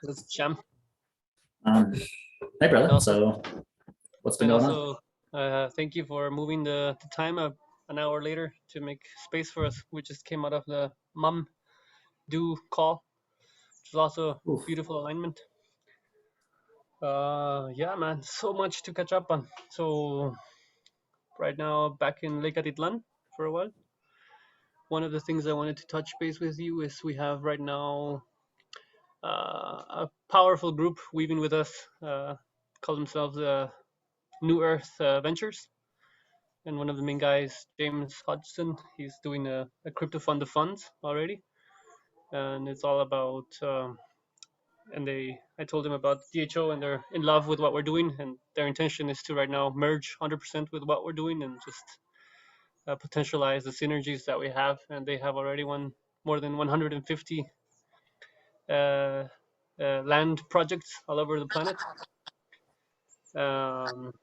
This is Cham. Hey, brother. So, what's been going on? Thank you for moving the time up an hour later to make space for us. We just came out of the Mum Do call, which was also a beautiful alignment. Yeah, man, so much to catch up on. So, right now, back in Liechtenstein for a while. One of the things I wanted to touch base with you is we have right now a powerful group weaving with us, call themselves New Earth Ventures. And one of the main guys, James Hodgson, he's doing a crypto fund of funds already. And it's all about, I told him about DHO, and they're in love with what we're doing. And their intention is to right now merge 100% with what we're doing and just potentialize the synergies that we have. And they have already more than 150 land projects all over the planet. And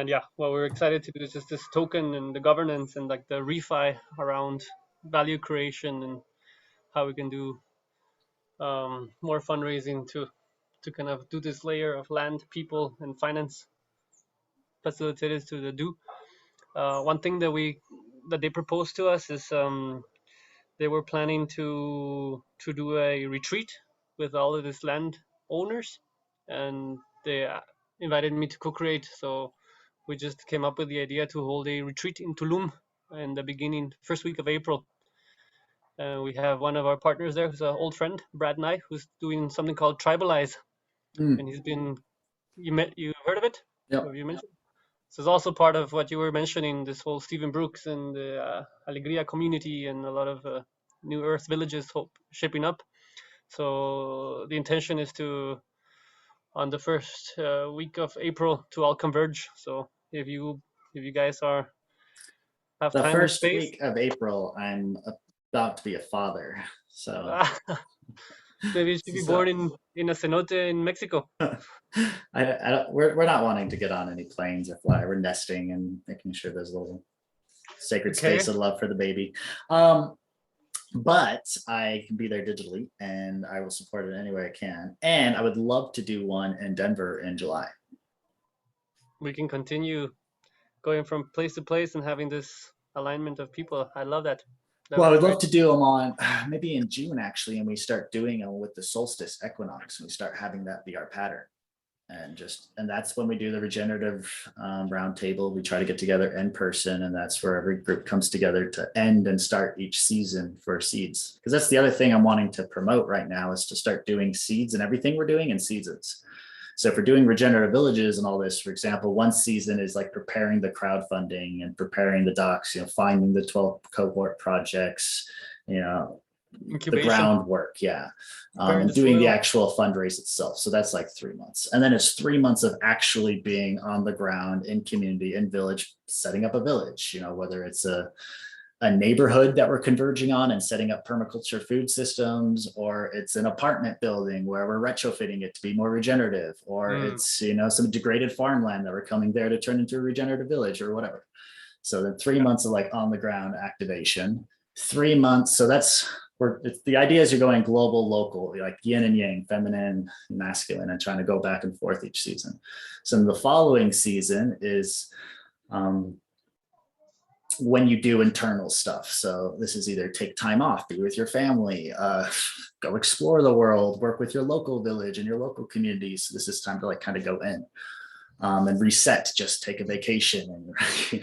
yeah, what we're excited to do is just this token and the governance and like the refi around value creation and how we can do more fundraising to kind of do this layer of land, people, and finance facilitators to the do. One thing that they proposed to us is they were planning to do a retreat with all of these land owners, and they invited me to co-create. So we just came up with the idea to hold a retreat in Tulum in the first week of April. We have one of our partners there who's an old friend, Brad Nye, who's doing something called Tribalize. And he's been, you heard of it? Yeah. Have you mentioned? So it's also part of what you were mentioning, this whole Stephen Brooks and the Alegria community and a lot of New Earth villages shaping up. So the intention is to, on the first week of April, to all converge. So if you guys have the time first and space, week of April, I'm about to be a father, so maybe you should be born in a cenote in Mexico. We're not wanting to get on any planes or fly. We're nesting and making sure there's a little sacred space of love for the baby. But I can be there digitally, and I will support it any way I can. And I would love to do one in Denver in July. We can continue going from place to place and having this alignment of people. I love that. Well, I would love to do them on maybe in June, actually, and we start doing them with the solstice equinox, and we start having that be our pattern. And that's when we do the regenerative roundtable. We try to get together in person, and that's where every group comes together to end and start each season for SEEDS. Because that's the other thing I'm wanting to promote right now, is to start doing SEEDS and everything we're doing in seasons. So if we're doing regenerative villages and all this, for example, one season is like preparing the crowdfunding and preparing the docs, finding the 12 cohort projects, incubation, the groundwork, and doing the actual fundraise itself. So that's like 3 months. And then it's 3 months of actually being on the ground in community, in village, setting up a village, whether it's a neighborhood that we're converging on and setting up permaculture food systems, or it's an apartment building where we're retrofitting it to be more regenerative, or it's, some degraded farmland that we're coming there to turn into a regenerative village or whatever. So then 3 months of like on the ground activation, 3 months. So the idea is you're going global, local, like yin and yang, feminine, masculine, and trying to go back and forth each season. So the following season is when you do internal stuff. So this is either take time off, be with your family, go explore the world, work with your local village and your local community. So this is time to like kind of go in and reset, just take a vacation and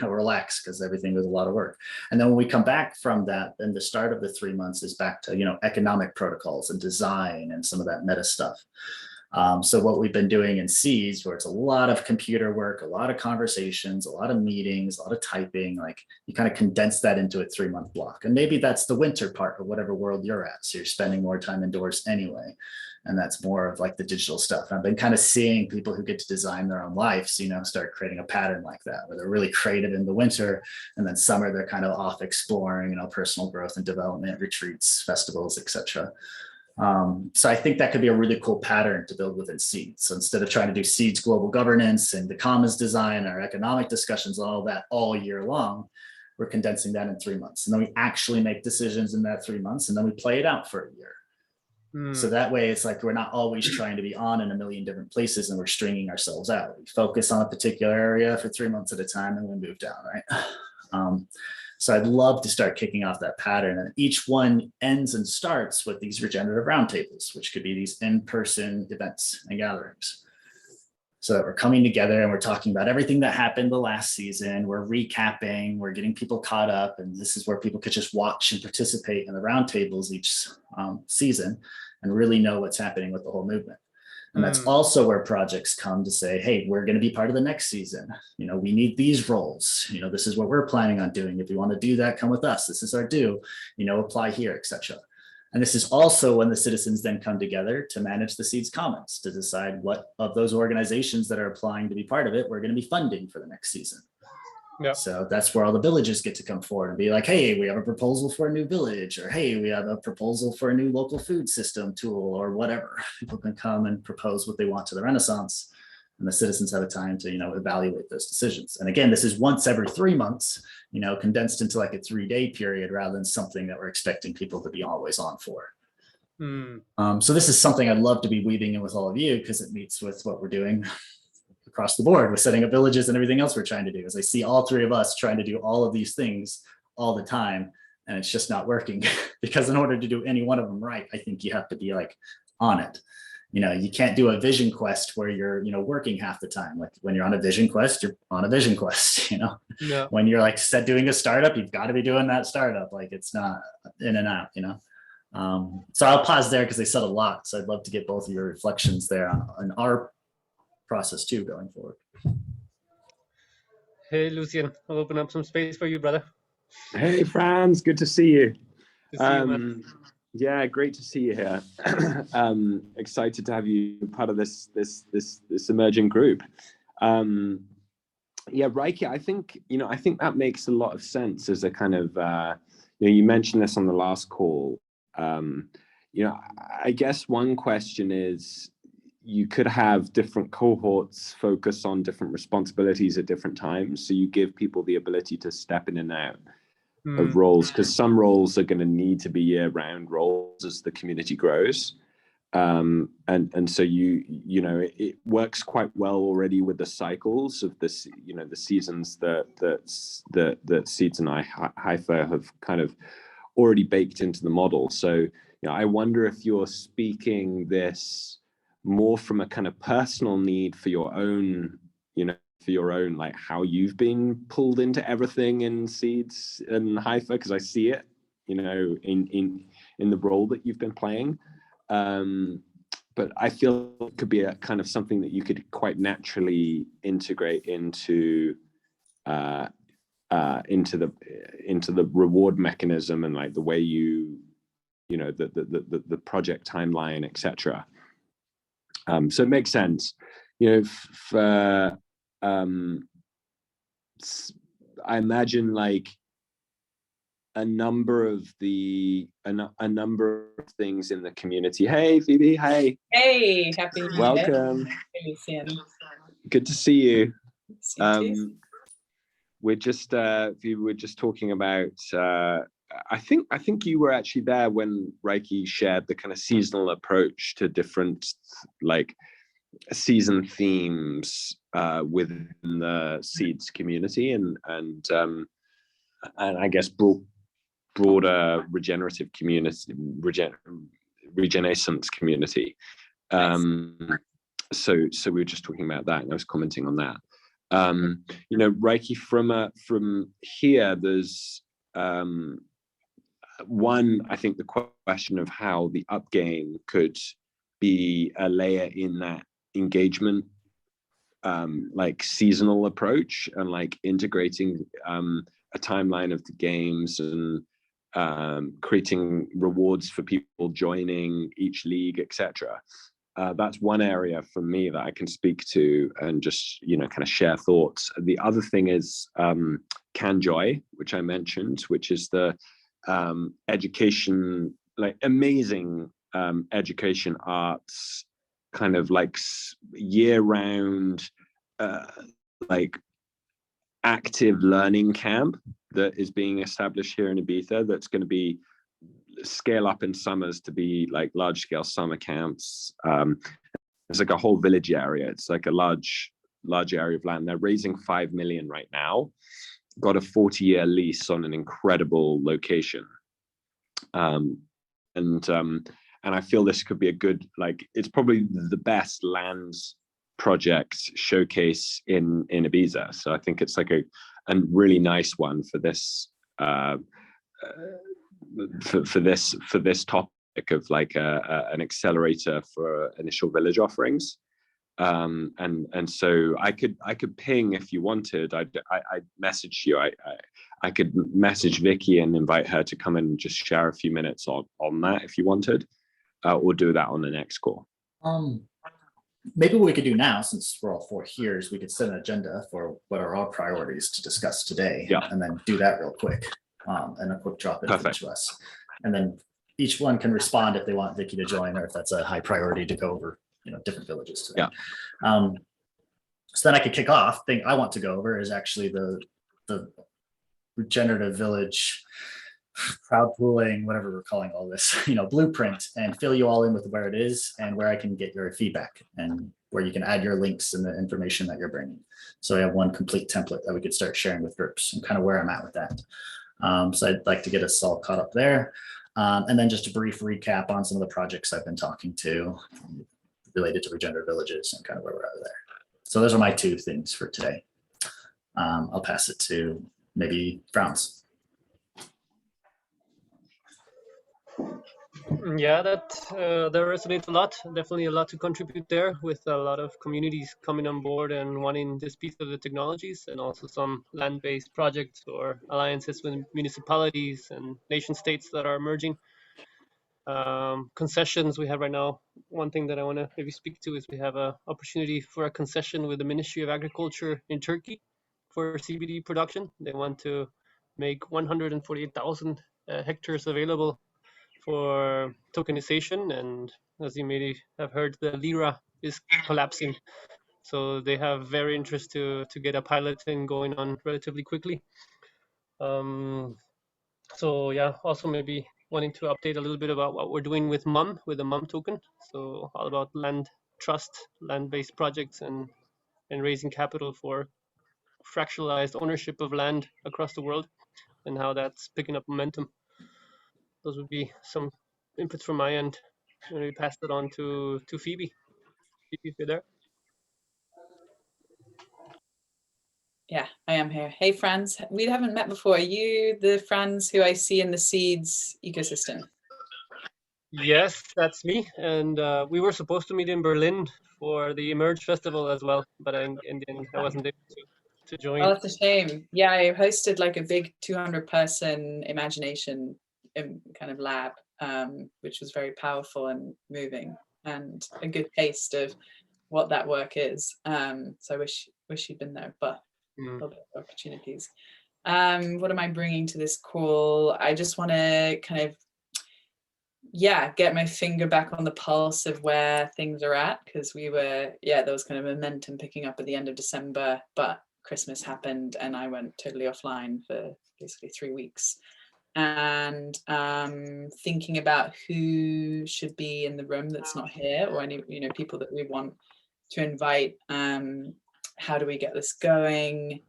relax, because everything was a lot of work. And then when we come back from that, then the start of the 3 months is back to economic protocols and design and some of that meta stuff. So what we've been doing in SEEDS, where it's a lot of computer work, a lot of conversations, a lot of meetings, a lot of typing, like you kind of condense that into a 3 month block. And maybe that's the winter part of whatever world you're at. So you're spending more time indoors anyway. And that's more of like the digital stuff. And I've been kind of seeing people who get to design their own lives, start creating a pattern like that, where they're really creative in the winter, and then summer they're kind of off exploring, personal growth and development, retreats, festivals, etc. So I think that could be a really cool pattern to build within SEEDS. So instead of trying to do SEEDS global governance and the commons design, our economic discussions, all that all year long, we're condensing that in 3 months. And then we actually make decisions in that 3 months, and then we play it out for a year. So that way it's like we're not always trying to be on in a million different places and we're stringing ourselves out. We focus on a particular area for 3 months at a time and we move down, right? So I'd love to start kicking off that pattern. And each one ends and starts with these regenerative roundtables, which could be these in-person events and gatherings. So that we're coming together and we're talking about everything that happened the last season. We're recapping, we're getting people caught up. And this is where people could just watch and participate in the roundtables each season and really know what's happening with the whole movement. And that's also where projects come to say, hey, we're going to be part of the next season. You know, we need these roles. You know, this is what we're planning on doing. If you want to do that, come with us. This is our due, you know, apply here, etc. And this is also when the citizens then come together to manage the SEEDS Commons, to decide what of those organizations that are applying to be part of it, we're going to be funding for the next season. Yeah. So that's where all the villages get to come forward and be like, hey, we have a proposal for a new village, or hey, we have a proposal for a new local food system tool, or whatever. People can come and propose what they want to the Renaissance, and the citizens have a time to, you know, evaluate those decisions. And again, this is once every 3 months, you know, condensed into like a 3-day period rather than something that we're expecting people to be always on for. So this is something I'd love to be weaving in with all of you, because it meets with what we're doing across the board with setting up villages and everything else we're trying to do. As I see all 3 of us trying to do all of these things all the time, and it's just not working because in order to do any one of them right, I think you have to be like on it. You know, you can't do a vision quest where you're, you know, working half the time. Like when you're on a vision quest, you're on a vision quest, you know. Yeah. When you're like doing a startup, you've got to be doing that startup. Like it's not in and out, you know. So I'll pause there because they said a lot. So I'd love to get both of your reflections there on our process too going forward. Hey, Lucian, I'll open up some space for you, brother. Hey, Franz, good to see you. Good to see you, man. Yeah, great to see you here. Excited to have you part of this emerging group. Yeah, Reiki, I think that makes a lot of sense as a kind of, you know, you mentioned this on the last call. You know, I guess one question is, you could have different cohorts focus on different responsibilities at different times. So you give people the ability to step in and out of roles, because some roles are going to need to be year-round roles as the community grows. And so you know, it works quite well already with the cycles of this, you know, the seasons that SEEDS and HIFA have kind of already baked into the model. So, you know, I wonder if you're speaking this more from a kind of personal need for your own, you know, for your own, like how you've been pulled into everything in SEEDS and HIFA, because I see it, you know, in the role that you've been playing. But I feel it could be a kind of something that you could quite naturally integrate into the reward mechanism and like the way you know, the project timeline, etc. So it makes sense, you know. I imagine like a number of things in the community. Hey, Phoebe. Hey. Hey, happy New Year. Welcome. Hey, Lucian. Good to see you. We're just talking about. I think you were actually there when Reiki shared the kind of seasonal approach to different like season themes within the SEEDS community and I guess broader regenerative community, Renaissance community. So we were just talking about that, and I was commenting on that. You know, Reiki, from here, there's one, I think the question of how the up game could be a layer in that engagement, like seasonal approach, and like integrating a timeline of the games and creating rewards for people joining each league, etc. That's one area for me that I can speak to and just, you know, kind of share thoughts. The other thing is Canjoy, which I mentioned, which is the education, like amazing education arts, kind of like year-round, like active learning camp that is being established here in Ibiza. That's going to be scale up in summers to be like large scale summer camps. It's like a whole village area. It's like a large area of land. They're raising 5 million right now. Got a 40-year lease on an incredible location. And I feel this could be a good, like, it's probably the best land project showcase in Ibiza. So I think it's like a really nice one for this for this topic of like an accelerator for initial village offerings. And so I could ping if you wanted. I'd message you. I could message Vicky and invite her to come and just share a few minutes on that if you wanted. Or do that on the next call. Maybe what we could do now, since we're all four here, is we could set an agenda for what are our priorities to discuss today, and then do that real quick, and a quick drop in for each of us. And then each one can respond if they want Vicky to join, or if that's a high priority to go over, different villages today. So then I could kick off. Thing I want to go over is actually the regenerative village crowd pooling, whatever we're calling all this, blueprint, and fill you all in with where it is and where I can get your feedback and where you can add your links and the information that you're bringing. So I have one complete template that we could start sharing with groups and kind of where I'm at with that. So I'd like to get us all caught up there. And then just a brief recap on some of the projects I've been talking to related to regenerative villages and kind of where we're at there. So those are my two things for today. I'll pass it to maybe Franz. Yeah, that resonates a lot. Definitely a lot to contribute there, with a lot of communities coming on board and wanting this piece of the technologies, and also some land-based projects or alliances with municipalities and nation states that are emerging. Concessions we have right now. One thing that I want to maybe speak to is we have an opportunity for a concession with the Ministry of Agriculture in Turkey for CBD production. They want to make 148,000 hectares available for tokenization, and as you may have heard, the lira is collapsing, so they have very interest to get a pilot thing going on relatively quickly. So yeah, also maybe wanting to update a little bit about what we're doing with MUM, with the MUM token. So all about land trust, land-based projects, and raising capital for fractionalized ownership of land across the world, and how that's picking up momentum. Those would be some inputs from my end. I'm going to pass it on to Phoebe. Phoebe, if you're there. Yeah, I am here. Hey, Franz. We haven't met before. Are you the Franz who I see in the SEEDS ecosystem? Yes, that's me. And we were supposed to meet in Berlin for the Emerge Festival as well, but in the end, I wasn't able to join. Oh, that's a shame. Yeah, I hosted like a big 200-person imagination kind of lab, which was very powerful and moving, and a good taste of what that work is. So I wish you'd been there, but other opportunities. What am I bringing to this call? I just want to kind of, get my finger back on the pulse of where things are at, because there was kind of momentum picking up at the end of December, but Christmas happened and I went totally offline for basically 3 weeks. And thinking about who should be in the room that's not here, or any people that we want to invite. How do we get this going?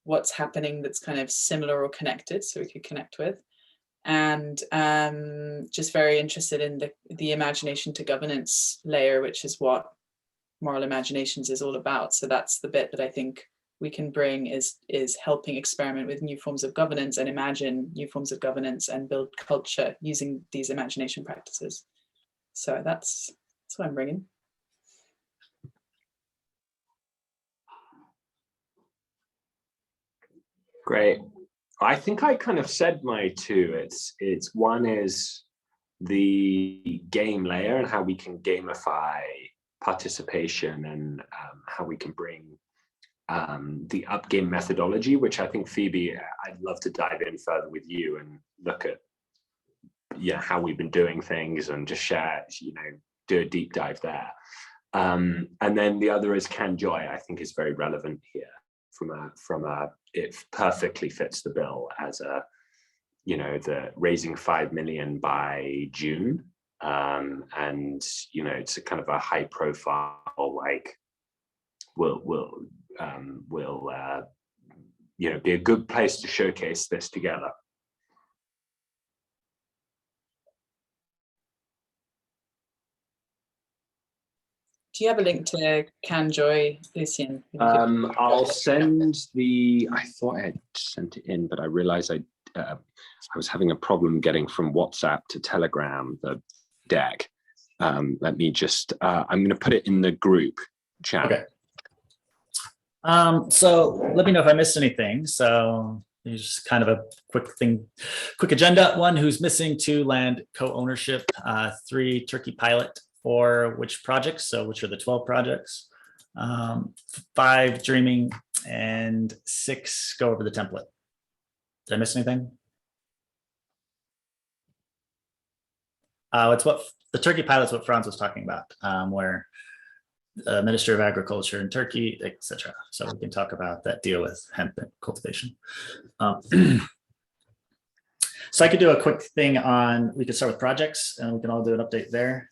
What's happening that's kind of similar or connected, so we could connect with? And just very interested in the imagination to governance layer, which is what Moral Imaginations is all about. So that's the bit that I think we can bring, is helping experiment with new forms of governance and imagine new forms of governance and build culture using these imagination practices. So that's what I'm bringing. Great. I think I kind of said my two. It's one is the game layer and how we can gamify participation, and how we can bring the up game methodology, which I think, Phoebe, I'd love to dive in further with you and look at how we've been doing things and just share, do a deep dive there. And then the other is Can Joy. I think is very relevant here from a it perfectly fits the bill as the raising 5 million by June. And, it's a kind of a high profile, like, will be a good place to showcase this together. Do you have a link to CanJoy, Lucian? I'll send I thought I had sent it in, but I realized I was having a problem getting from WhatsApp to Telegram, the deck. Let me just, I'm going to put it in the group chat. Okay. So let me know if I missed anything. So just kind of a quick agenda. 1, who's missing; 2, land co-ownership; 3, Turkey pilot; 4, which projects, so which are the 12 projects; 5, dreaming; and 6, go over the template. Did I miss anything? It's what the Turkey pilot's what Franz was talking about, where Minister of Agriculture in Turkey, etc. So we can talk about that deal with hemp and cultivation. So I could do a quick thing on, we could start with projects and we can all do an update there.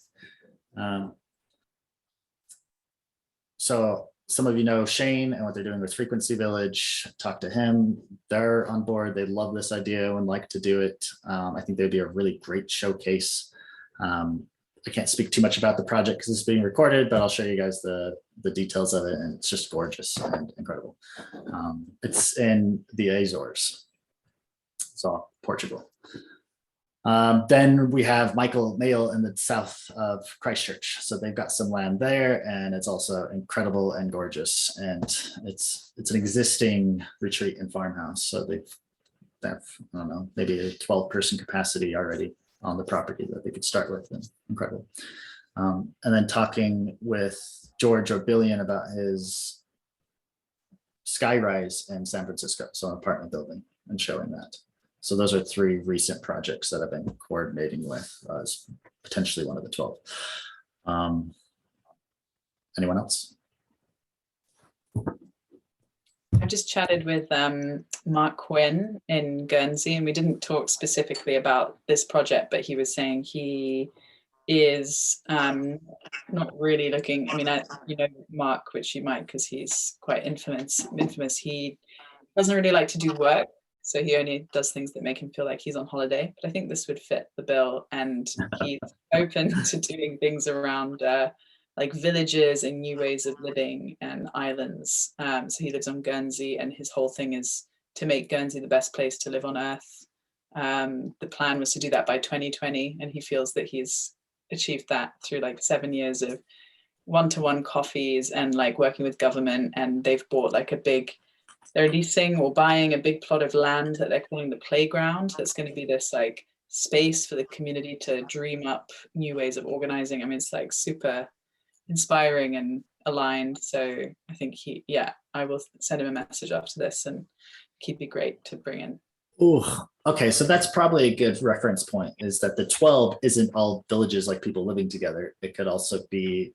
So some of you know Shane and what they're doing with Frequency Village. Talk to him. They're on board. They love this idea and like to do it. I think they'd be a really great showcase. I can't speak too much about the project because it's being recorded, but I'll show you guys the details of it, and it's just gorgeous and incredible. It's in the Azores, so Portugal. Then we have Michael Mayle in the south of Christchurch. So they've got some land there, and it's also incredible and gorgeous. And it's an existing retreat and farmhouse. So they have, I don't know, maybe a 12-person capacity already on the property that they could start with. And incredible. And then talking with George Orbillion about his skyrise in San Francisco, so an apartment building, and showing that. So those are 3 recent projects that I've been coordinating with as potentially one of the 12. Anyone else? I've just chatted with Mark Quinn in Guernsey, and we didn't talk specifically about this project, but he was saying he is not really looking. I mean, you know Mark, which you might because he's quite infamous. He doesn't really like to do work, so he only does things that make him feel like he's on holiday. But I think this would fit the bill, and he's open to doing things around like villages and new ways of living and islands. So he lives on Guernsey, and his whole thing is to make Guernsey the best place to live on Earth. The plan was to do that by 2020, and he feels that he's achieved that through like 7 years of one-to-one coffees and like working with government. And they've bought like they're leasing or buying a big plot of land that they're calling the playground. That's going to be this like space for the community to dream up new ways of organizing. I mean, it's like super inspiring and aligned. So I think I will send him a message after this, and he'd be great to bring in. Oh, okay. So that's probably a good reference point, is that the 12 isn't all villages like people living together. It could also be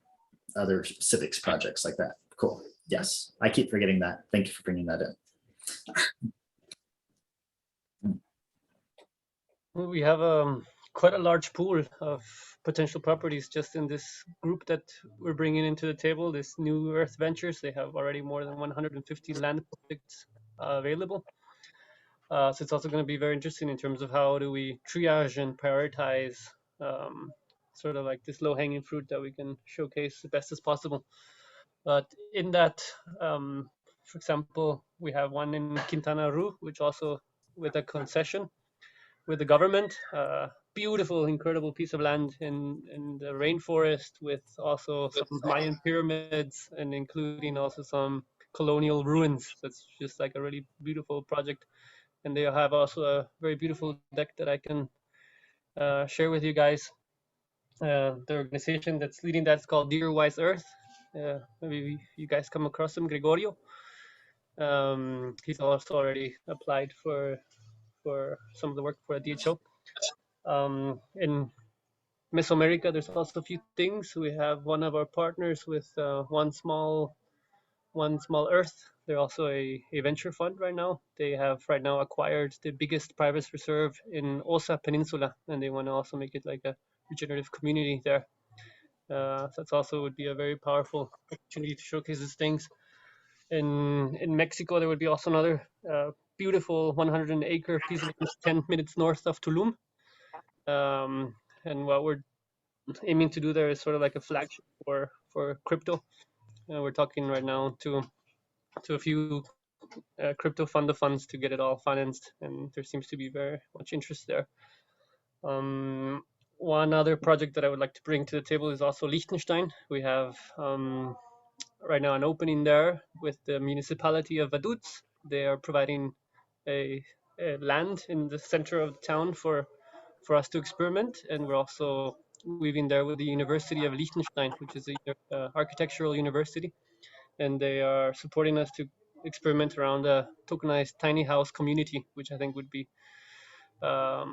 other civics projects like that. Cool. Yes, I keep forgetting that. Thank you for bringing that in. Well, we have quite a large pool of potential properties just in this group that we're bringing into the table, this New Earth Ventures. They have already more than 150 land projects available. So it's also going to be very interesting in terms of how do we triage and prioritize sort of like this low-hanging fruit that we can showcase the best as possible. But in that, for example, we have one in Quintana Roo, which also with a concession with the government, beautiful, incredible piece of land in the rainforest with also some Mayan pyramids and including also some colonial ruins. That's just like a really beautiful project. And they have also a very beautiful deck that I can share with you guys. The organization that's leading that is called Dear Wise Earth. Maybe you guys come across him, Gregorio. He's also already applied for some of the work for a DHO. In Mesoamerica, there's also a few things. We have one of our partners with one small One Small Earth. They're also a venture fund right now. They have right now acquired the biggest private reserve in Osa Peninsula, and they want to also make it like a regenerative community there. So that's also would be a very powerful opportunity to showcase these things. In Mexico, there would be also another beautiful 100-acre piece of land 10 minutes north of Tulum. And what we're aiming to do there is sort of like a flagship for crypto. We're talking right now to a few crypto fund of funds to get it all financed, and there seems to be very much interest there. One other project that I would like to bring to the table is also Liechtenstein. We have right now an opening there with the municipality of Vaduz. They are providing a land in the center of the town for us to experiment, and we're also weaving there with the University of Liechtenstein, which is a architectural university, and they are supporting us to experiment around a tokenized tiny house community, which I think would be a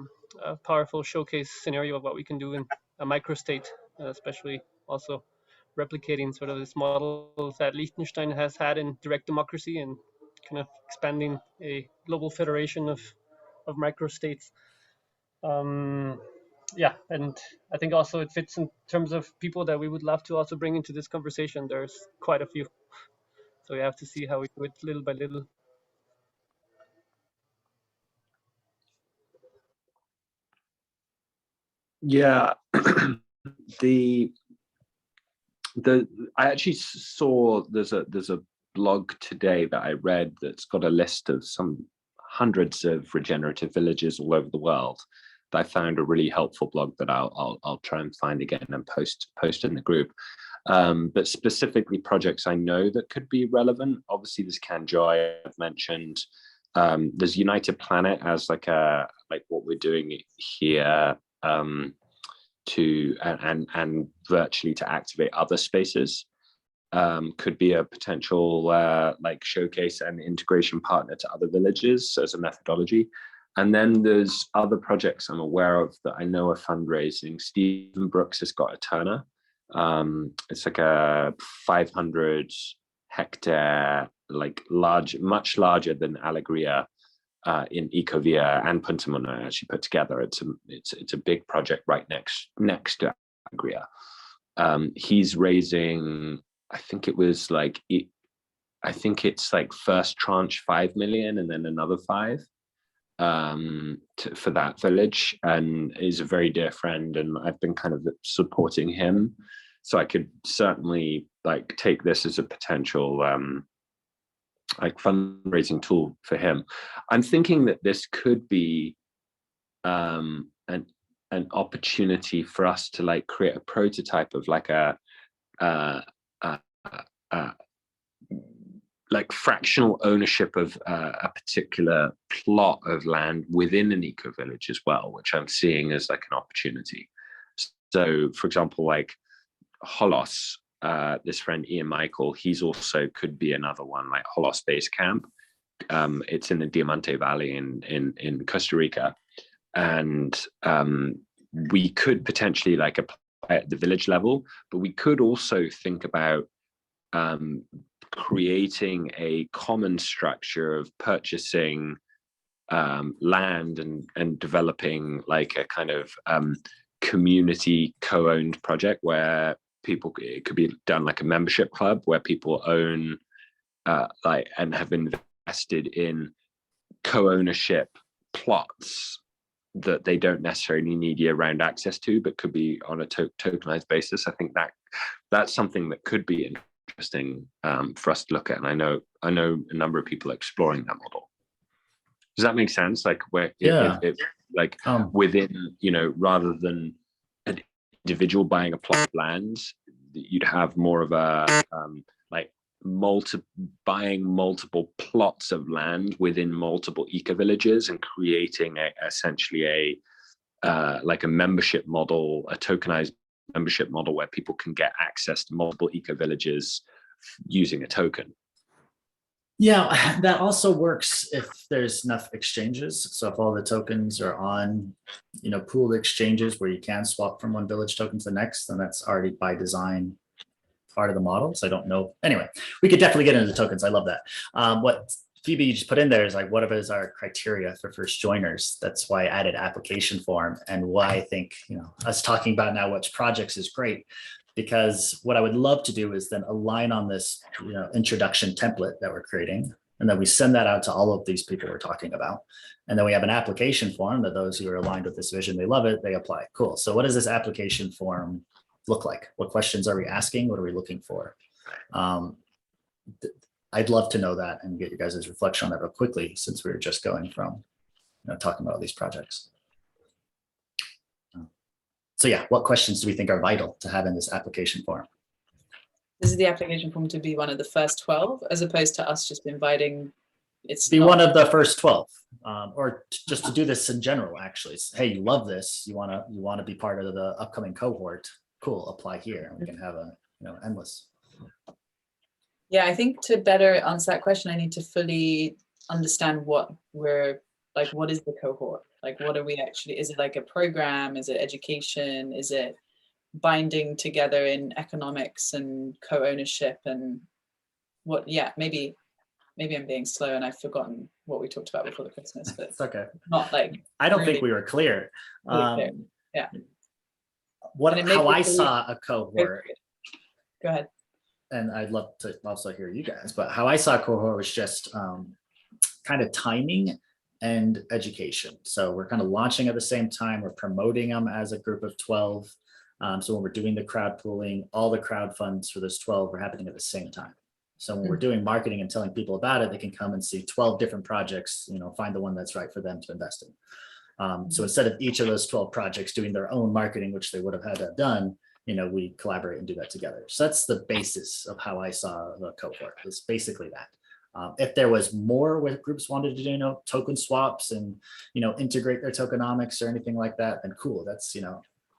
powerful showcase scenario of what we can do in a microstate, especially also replicating sort of this model that Liechtenstein has had in direct democracy and kind of expanding a global federation of microstates. Yeah, and I think also it fits in terms of people that we would love to also bring into this conversation. There's quite a few. So we have to see how we do it little by little. Yeah, I actually saw there's a blog today that I read that's got a list of some hundreds of regenerative villages all over the world. That I found a really helpful blog that I'll try and find again and post in the group. But specifically projects I know that could be relevant. Obviously, there's Canjoy I've mentioned. There's United Planet as like what we're doing here. To and virtually to activate other spaces could be a potential like showcase and integration partner to other villages as a methodology. And then there's other projects I'm aware of that I know are fundraising. Stephen Brooks has got a Turner. It's like a 500 hectare, like much larger than Alegria. In Ecovia and Punta Muna actually put together. It's a big project right next to Agria. He's raising, I think it's like first tranche 5 million and then another 5 for that village, and is a very dear friend, and I've been kind of supporting him. So I could certainly like take this as a potential like fundraising tool for him. I'm thinking that this could be an opportunity for us to like create a prototype of like a like fractional ownership of a particular plot of land within an eco village as well, which I'm seeing as like an opportunity. So, for example, like Holos. This friend Ian Michael, he's also could be another one, like Holos Base Camp. It's in the Diamante Valley in Costa Rica, and we could potentially like apply at the village level, but we could also think about creating a common structure of purchasing land and developing like a kind of community co-owned project where it could be done like a membership club where people own like and have invested in co-ownership plots that they don't necessarily need year-round access to, but could be on a tokenized basis. I think that's something that could be interesting for us to look at, and I know a number of people exploring that model. Does that make sense? Like where if within, rather than an individual buying a plot of land, you'd have more of a buying multiple plots of land within multiple eco villages and creating essentially like a membership model, a tokenized membership model where people can get access to multiple eco villages using a token. Yeah, that also works if there's enough exchanges. So if all the tokens are on, pooled exchanges where you can swap from one village token to the next, then that's already by design part of the model. So I don't know. Anyway, we could definitely get into the tokens. I love that. What Phoebe you just put in there is like, what is our criteria for first joiners? That's why I added application form, and why I think, us talking about now which projects is great, because what I would love to do is then align on this, introduction template that we're creating. And then we send that out to all of these people we're talking about. And then we have an application form that those who are aligned with this vision, they love it, they apply. Cool. So what does this application form look like? What questions are we asking? What are we looking for? I'd love to know that and get you guys' reflection on that real quickly, since we were just going from talking about these projects. So yeah, what questions do we think are vital to have in this application form? This is the application form to be one of the first 12, as opposed to us just inviting. It's be one of the first 12, or just to do this in general. Actually, hey, you love this. You want to be part of the upcoming cohort. Cool, apply here. We can have a endless. Yeah, I think to better answer that question, I need to fully understand what is the cohort? Like, what are we actually, is it like a program? Is it education? Is it binding together in economics and co-ownership and what? Yeah, maybe I'm being slow and I've forgotten what we talked about before the Christmas, but it's okay. Not like, I don't think we were clear. Yeah. How I saw a cohort. Go ahead. And I'd love to also hear you guys, but how I saw a cohort was just kind of timing and education. So we're kind of launching at the same time. We're promoting them as a group of 12. So when we're doing the crowd pooling, all the crowd funds for those 12 are happening at the same time. So when we're doing marketing and telling people about it, they can come and see 12 different projects, find the one that's right for them to invest in. So instead of each of those 12 projects doing their own marketing, which they would have had to have done, we collaborate and do that together. So that's the basis of how I saw the cohort. It's basically that. If there was more where groups wanted to do, token swaps and, integrate their tokenomics or anything like that, then cool. That's,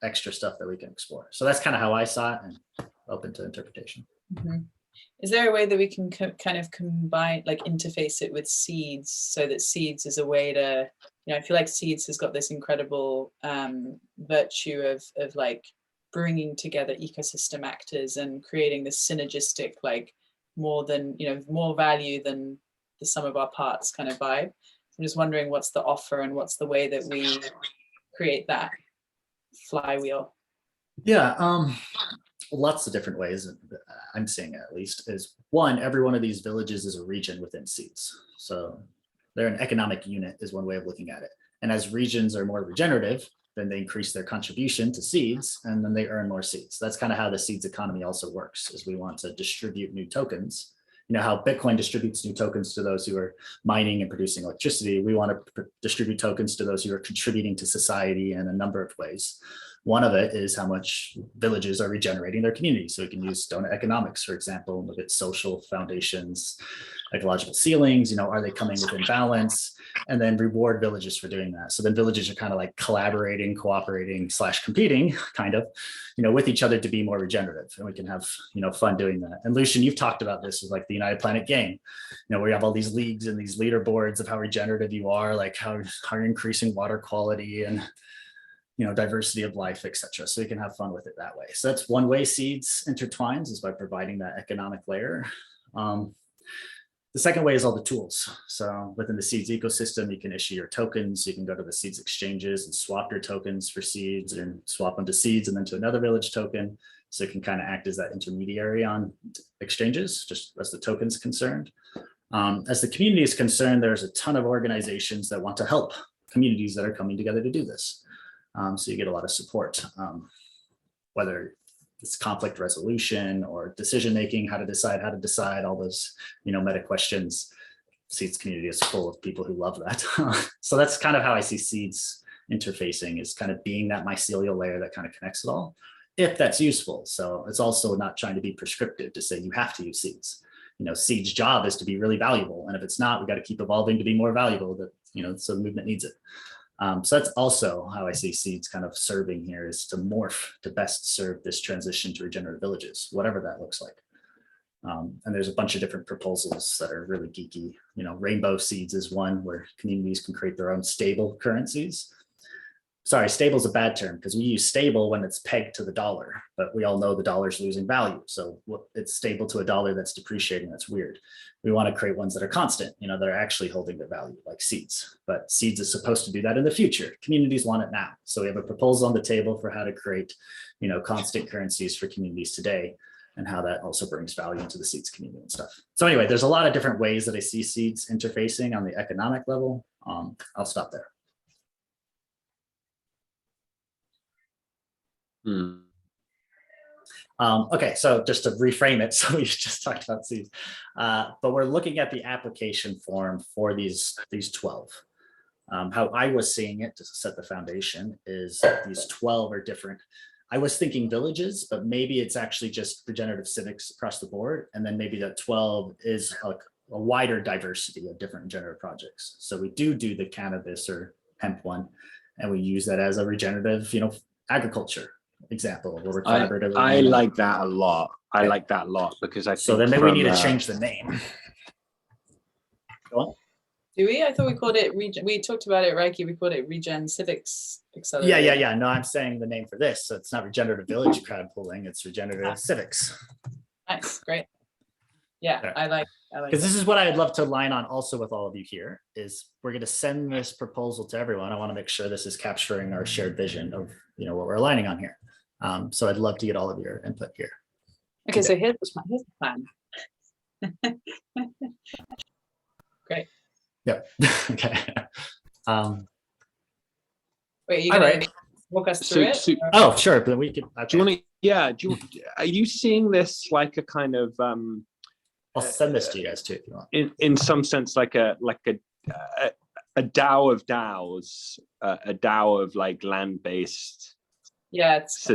extra stuff that we can explore. So that's kind of how I saw it, and open to interpretation. Mm-hmm. Is there a way that we can kind of combine, like interface it with SEEDS, so that SEEDS is a way to, I feel like SEEDS has got this incredible virtue of like bringing together ecosystem actors and creating this synergistic, like more than, more value than the sum of our parts kind of vibe. I'm just wondering what's the offer and what's the way that we create that flywheel. Yeah, lots of different ways. I'm seeing it, at least, is one, every one of these villages is a region within SEEDS. So they're an economic unit is one way of looking at it. And as regions are more regenerative, then they increase their contribution to SEEDS, and then they earn more SEEDS. That's kind of how the SEEDS economy also works, is we want to distribute new tokens. How Bitcoin distributes new tokens to those who are mining and producing electricity. We want to distribute tokens to those who are contributing to society in a number of ways. One of it is how much villages are regenerating their communities. So we can use donut economics, for example, look at social foundations, ecological ceilings, are they coming within balance? And then reward villages for doing that. So then villages are kind of like collaborating, cooperating / competing kind of, with each other to be more regenerative. And we can have, fun doing that. And Lucian, you've talked about this with like the United Planet game, where you have all these leagues and these leaderboards of how regenerative you are, like how you're increasing water quality and, diversity of life, etc. So you can have fun with it that way. So that's one way SEEDS intertwines, is by providing that economic layer. The second way is all the tools. So within the SEEDS ecosystem, you can issue your tokens. You can go to the SEEDS exchanges and swap your tokens for SEEDS, and swap them to SEEDS and then to another village token. So it can kind of act as that intermediary on exchanges, just as the token's concerned. As the community is concerned, there's a ton of organizations that want to help communities that are coming together to do this. So you get a lot of support, whether it's conflict resolution or decision-making, how to decide, all those, meta questions. SEEDS community is full of people who love that. So that's kind of how I see SEEDS interfacing, is kind of being that mycelial layer that kind of connects it all, if that's useful. So it's also not trying to be prescriptive to say you have to use SEEDS. SEEDS' job is to be really valuable. And if it's not, we got to keep evolving to be more valuable, so the movement needs it. So that's also how I see SEEDS kind of serving here, is to morph to best serve this transition to regenerative villages, whatever that looks like. And there's a bunch of different proposals that are really geeky. Rainbow SEEDS is one, where communities can create their own stable currencies. sorry, stable is a bad term because we use stable when it's pegged to the dollar, but we all know the dollar's losing value. So it's stable to a dollar that's depreciating. That's weird. We want to create ones that are constant, that are actually holding their value, like SEEDS. But SEEDS is supposed to do that in the future. Communities want it now. So we have a proposal on the table for how to create, constant currencies for communities today, and how that also brings value into the SEEDS community and stuff. So anyway, there's a lot of different ways that I see SEEDS interfacing on the economic level. I'll stop there. Okay, so just to reframe it, so we just talked about SEEDS, but we're looking at the application form for these 12. How I was seeing it to set the foundation is that these 12 are different. I was thinking villages, but maybe it's actually just regenerative civics across the board, and then maybe that 12 is like a wider diversity of different regenerative projects. So we do the cannabis or hemp one, and we use that as a regenerative, agriculture example where we're collaboratively. I like that a lot. I like that a lot because I think so then maybe we need to change the name. Go on. Do we? I thought we called it we talked about it, Reiki. We called it Regen Civics Accelerator. Yeah. No, I'm saying the name for this. So it's not regenerative village crowd pooling, it's regenerative civics. Nice, great. Yeah, I like because this is what I'd love to align on also with all of you here is we're going to send this proposal to everyone. I want to make sure this is capturing our shared vision of what we're aligning on here. So I'd love to get all of your input here. Okay, so here's the plan. Great. Yep. Okay. Wait, are you going to walk us through it? Oh, sure. But we could. Okay. Do you want to? Yeah. Are you seeing this like a kind of? I'll send this to you guys too if you want. In some sense, like a DAO of DAOs, a DAO of like land-based. Yeah, that's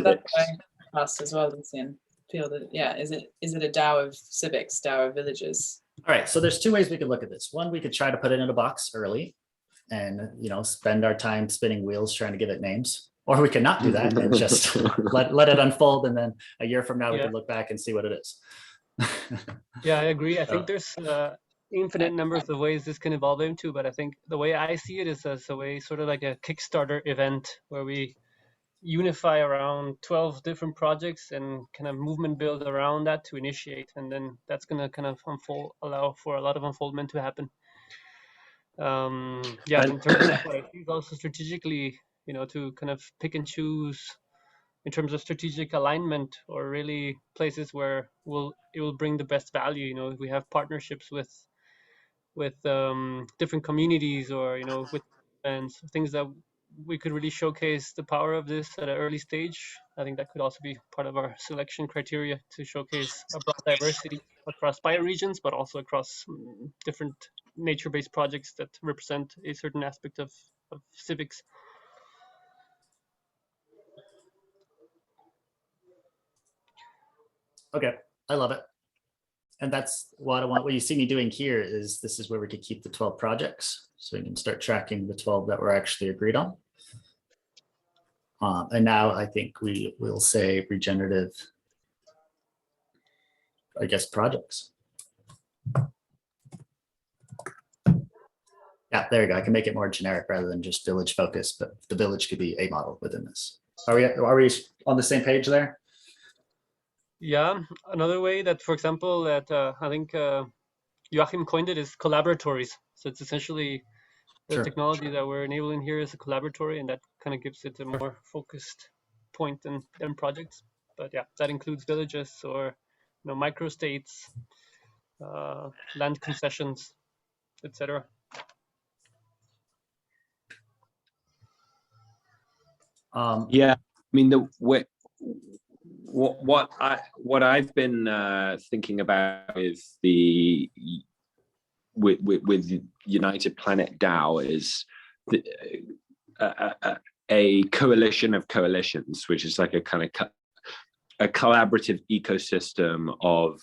fast as well, Lucian. Feel that, yeah. Is it a DAO of civics, DAO of villages? All right. So there's two ways we could look at this. One, we could try to put it in a box early, and spend our time spinning wheels trying to give it names. Or we could not do that and just let it unfold, and then a year from now we could look back and see what it is. Yeah, I agree. I think there's infinite numbers of ways this can evolve into, but I think the way I see it is as a way, sort of like a Kickstarter event where we unify around 12 different projects and kind of movement build around that to initiate, and then that's going to kind of allow for a lot of unfoldment to happen. In terms of what I think also strategically, to kind of pick and choose in terms of strategic alignment, or really places where it will bring the best value. If we have partnerships with different communities, or with events, things that we could really showcase the power of this at an early stage. I think that could also be part of our selection criteria, to showcase a broad diversity across bioregions, but also across different nature-based projects that represent a certain aspect of civics. Okay, I love it. And that's what I want. What you see me doing here is this is where we could keep the 12 projects. So we can start tracking the 12 that were actually agreed on. And now I think we will say regenerative, I guess, projects. Yeah, there you go. I can make it more generic rather than just village focused, but the village could be a model within this. Are we on the same page there? Yeah, another way that, for example, that I think Joachim coined it is collaboratories. So it's essentially the technology that we're enabling here is a collaboratory, and that kind of gives it a more focused point than projects. But yeah, that includes villages or microstates, land concessions, etc. Yeah, I mean what I've been thinking about with United Planet DAO is a coalition of coalitions, which is like a kind of a collaborative ecosystem of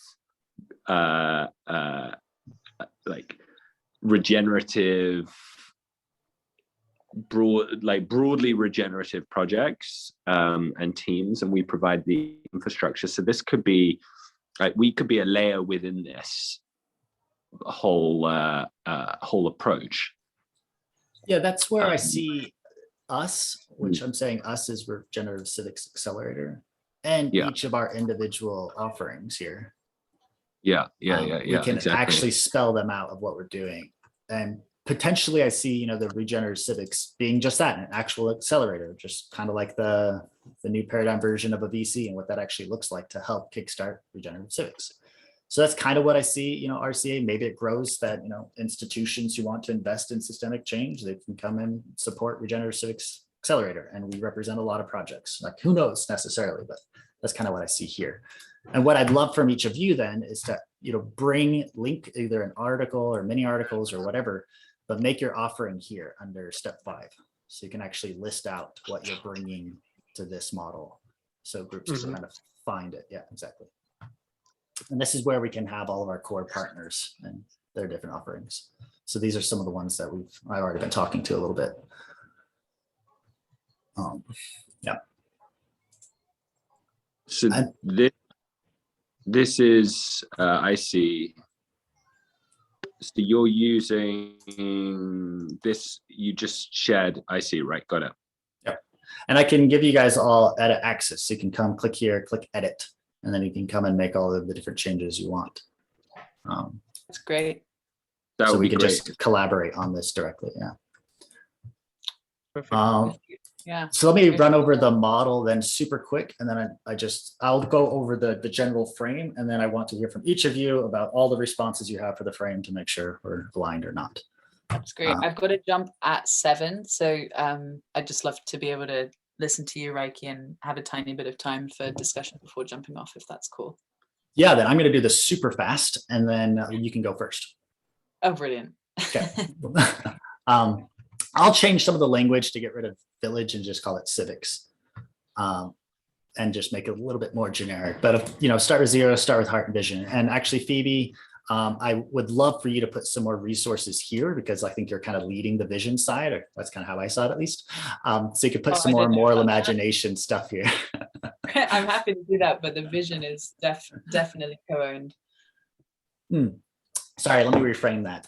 like regenerative, broadly regenerative projects and teams, and we provide the infrastructure. So this could be we could be a layer within this whole approach. Yeah, that's where I see us, which I'm saying us is Regenerative Civics Accelerator, and Yeah. each of our individual offerings here. Yeah, We can exactly. actually spell them out of what we're doing. And potentially I see, the regenerative civics being just that, an actual accelerator, just kind of like the new paradigm version of a VC and what that actually looks like to help kickstart regenerative civics. So that's kind of what I see, RCA. Maybe it grows that, institutions who want to invest in systemic change, they can come and support Regenerative Civics Accelerator. And we represent a lot of projects. Like, who knows necessarily, but that's kind of what I see here. And what I'd love from each of you then is to, link either an article or mini articles or whatever, but make your offering here under step 5. So you can actually list out what you're bringing to this model. So groups can kind of find it. Yeah, exactly. And this is where we can have all of our core partners and their different offerings. So these are some of the ones that I've already been talking to a little bit. Yeah. So this is, I see. So you're using this, you just shared, I see, right, got it. Yeah. And I can give you guys all edit access. So you can come click here, click edit, and then you can come and make all of the different changes you want. That's great. So we could just collaborate on this directly. Yeah. Perfect. Yeah. So let me run over the model then super quick, and then I'll go over the general frame, and then I want to hear from each of you about all the responses you have for the frame to make sure we're aligned or not. That's great. I've got to jump at 7, so I'd just love to be able to listen to you, Reiki, and have a tiny bit of time for discussion before jumping off, if that's cool. Yeah, then I'm going to do this super fast, and then you can go first. Oh, brilliant. Okay. I'll change some of the language to get rid of village and just call it civics, and just make it a little bit more generic. But start with 0, start with heart and vision. And actually, Phoebe, I would love for you to put some more resources here, because I think you're kind of leading the vision side, or that's kind of how I saw it at least. So you could put some more moral imagination stuff here. I'm happy to do that, but the vision is definitely co-owned. Sorry, let me reframe that.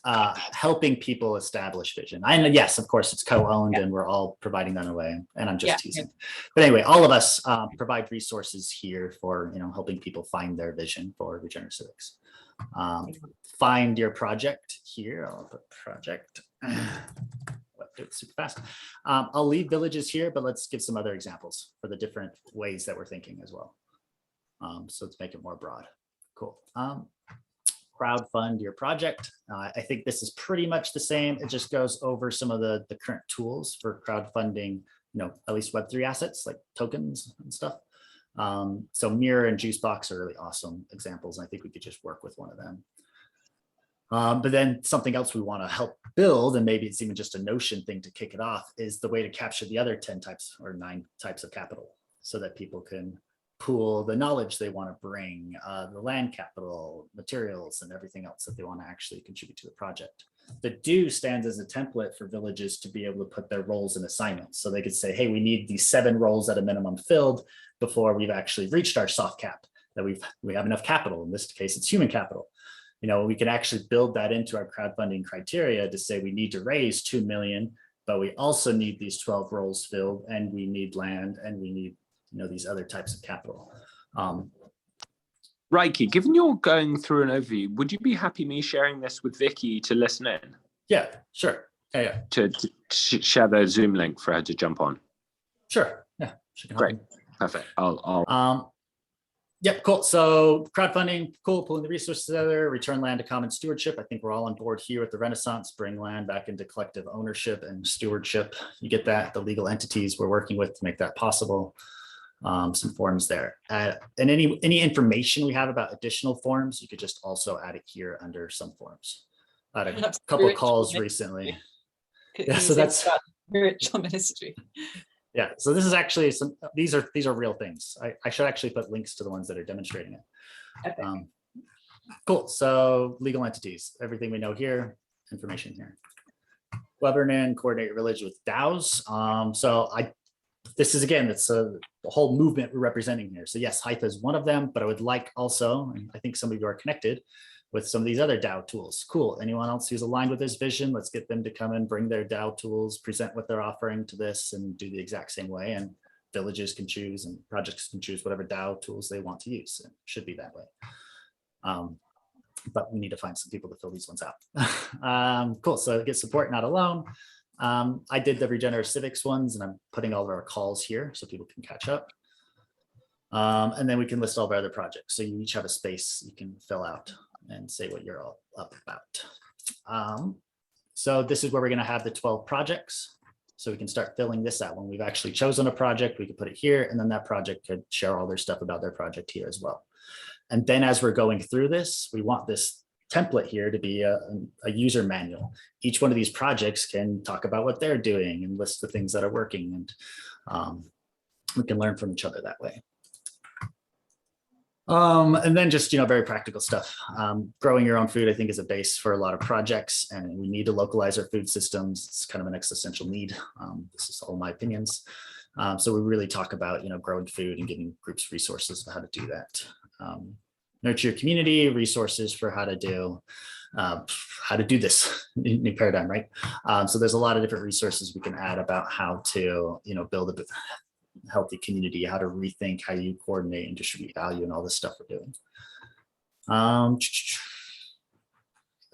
Helping people establish vision. I know, yes, of course, it's co-owned, and we're all providing that away, and I'm just teasing. But anyway, all of us provide resources here for helping people find their vision for regenerative civics. Find your project here. I'll put project. Do it super fast. I'll leave villages here, but let's give some other examples for the different ways that we're thinking as well. So let's make it more broad. Cool. Crowdfund your project. I think this is pretty much the same. It just goes over some of the current tools for crowdfunding, at least Web3 assets like tokens and stuff. So Mirror and Juicebox are really awesome examples. And I think we could just work with one of them. But then something else we want to help build, and maybe it's even just a Notion thing to kick it off, is the way to capture the other 10 types or 9 types of capital, so that people can pool the knowledge they want to bring, the land capital, materials, and everything else that they want to actually contribute to the project. The do stands as a template for villages to be able to put their roles and assignments. So they could say, hey, we need these 7 roles at a minimum filled before we've actually reached our soft cap, that we have enough capital. In this case, it's human capital. We can actually build that into our crowdfunding criteria to say we need to raise 2 million, but we also need these 12 roles filled, and we need land, and we need these other types of capital. Reiki, given you're going through an overview, would you be happy me sharing this with Vicky to listen in? Yeah, sure. Yeah. To share the Zoom link for her to jump on. Sure. Yeah. Great. Perfect. I'll. Yep, cool. So crowdfunding, cool, pulling the resources together, return land to common stewardship. I think we're all on board here with the Renaissance, bring land back into collective ownership and stewardship. You get that, the legal entities we're working with to make that possible. Some forms there. And any information we have about additional forms, you could just also add it here under some forms. I had a couple of calls recently. Yeah, so that's spiritual ministry. Yeah, so this is actually these are real things. I should actually put links to the ones that are demonstrating it. Cool. So legal entities, everything we know here, information here. Govern and coordinate religion with DAOs. This is, again, it's the whole movement we're representing here. So yes, Hytha is one of them, but I would like also, and I think some of you are connected, with some of these other DAO tools. Cool. Anyone else who's aligned with this vision, let's get them to come and bring their DAO tools, present what they're offering to this, and do the exact same way. And villages can choose and projects can choose whatever DAO tools they want to use. It should be that way. But we need to find some people to fill these ones out. Cool. So get support, not alone. I did the Regenerative Civics ones, and I'm putting all of our calls here so people can catch up. And then we can list all of our other projects. So you each have a space you can fill out and say what you're all up about. So this is where we're going to have the 12 projects. So we can start filling this out. When we've actually chosen a project, we could put it here, and then that project could share all their stuff about their project here as well. And then as we're going through this, we want this template here to be a user manual. Each one of these projects can talk about what they're doing and list the things that are working, and we can learn from each other that way. And then just, very practical stuff. Growing your own food, I think, is a base for a lot of projects, and we need to localize our food systems. It's kind of an existential need. This is all my opinions. So we really talk about, growing food and giving groups resources on how to do that. Nurture your community, resources for how to do this new paradigm, right? So there's a lot of different resources we can add about how to, build a healthy community, how to rethink how you coordinate and distribute value, and all this stuff we're doing. I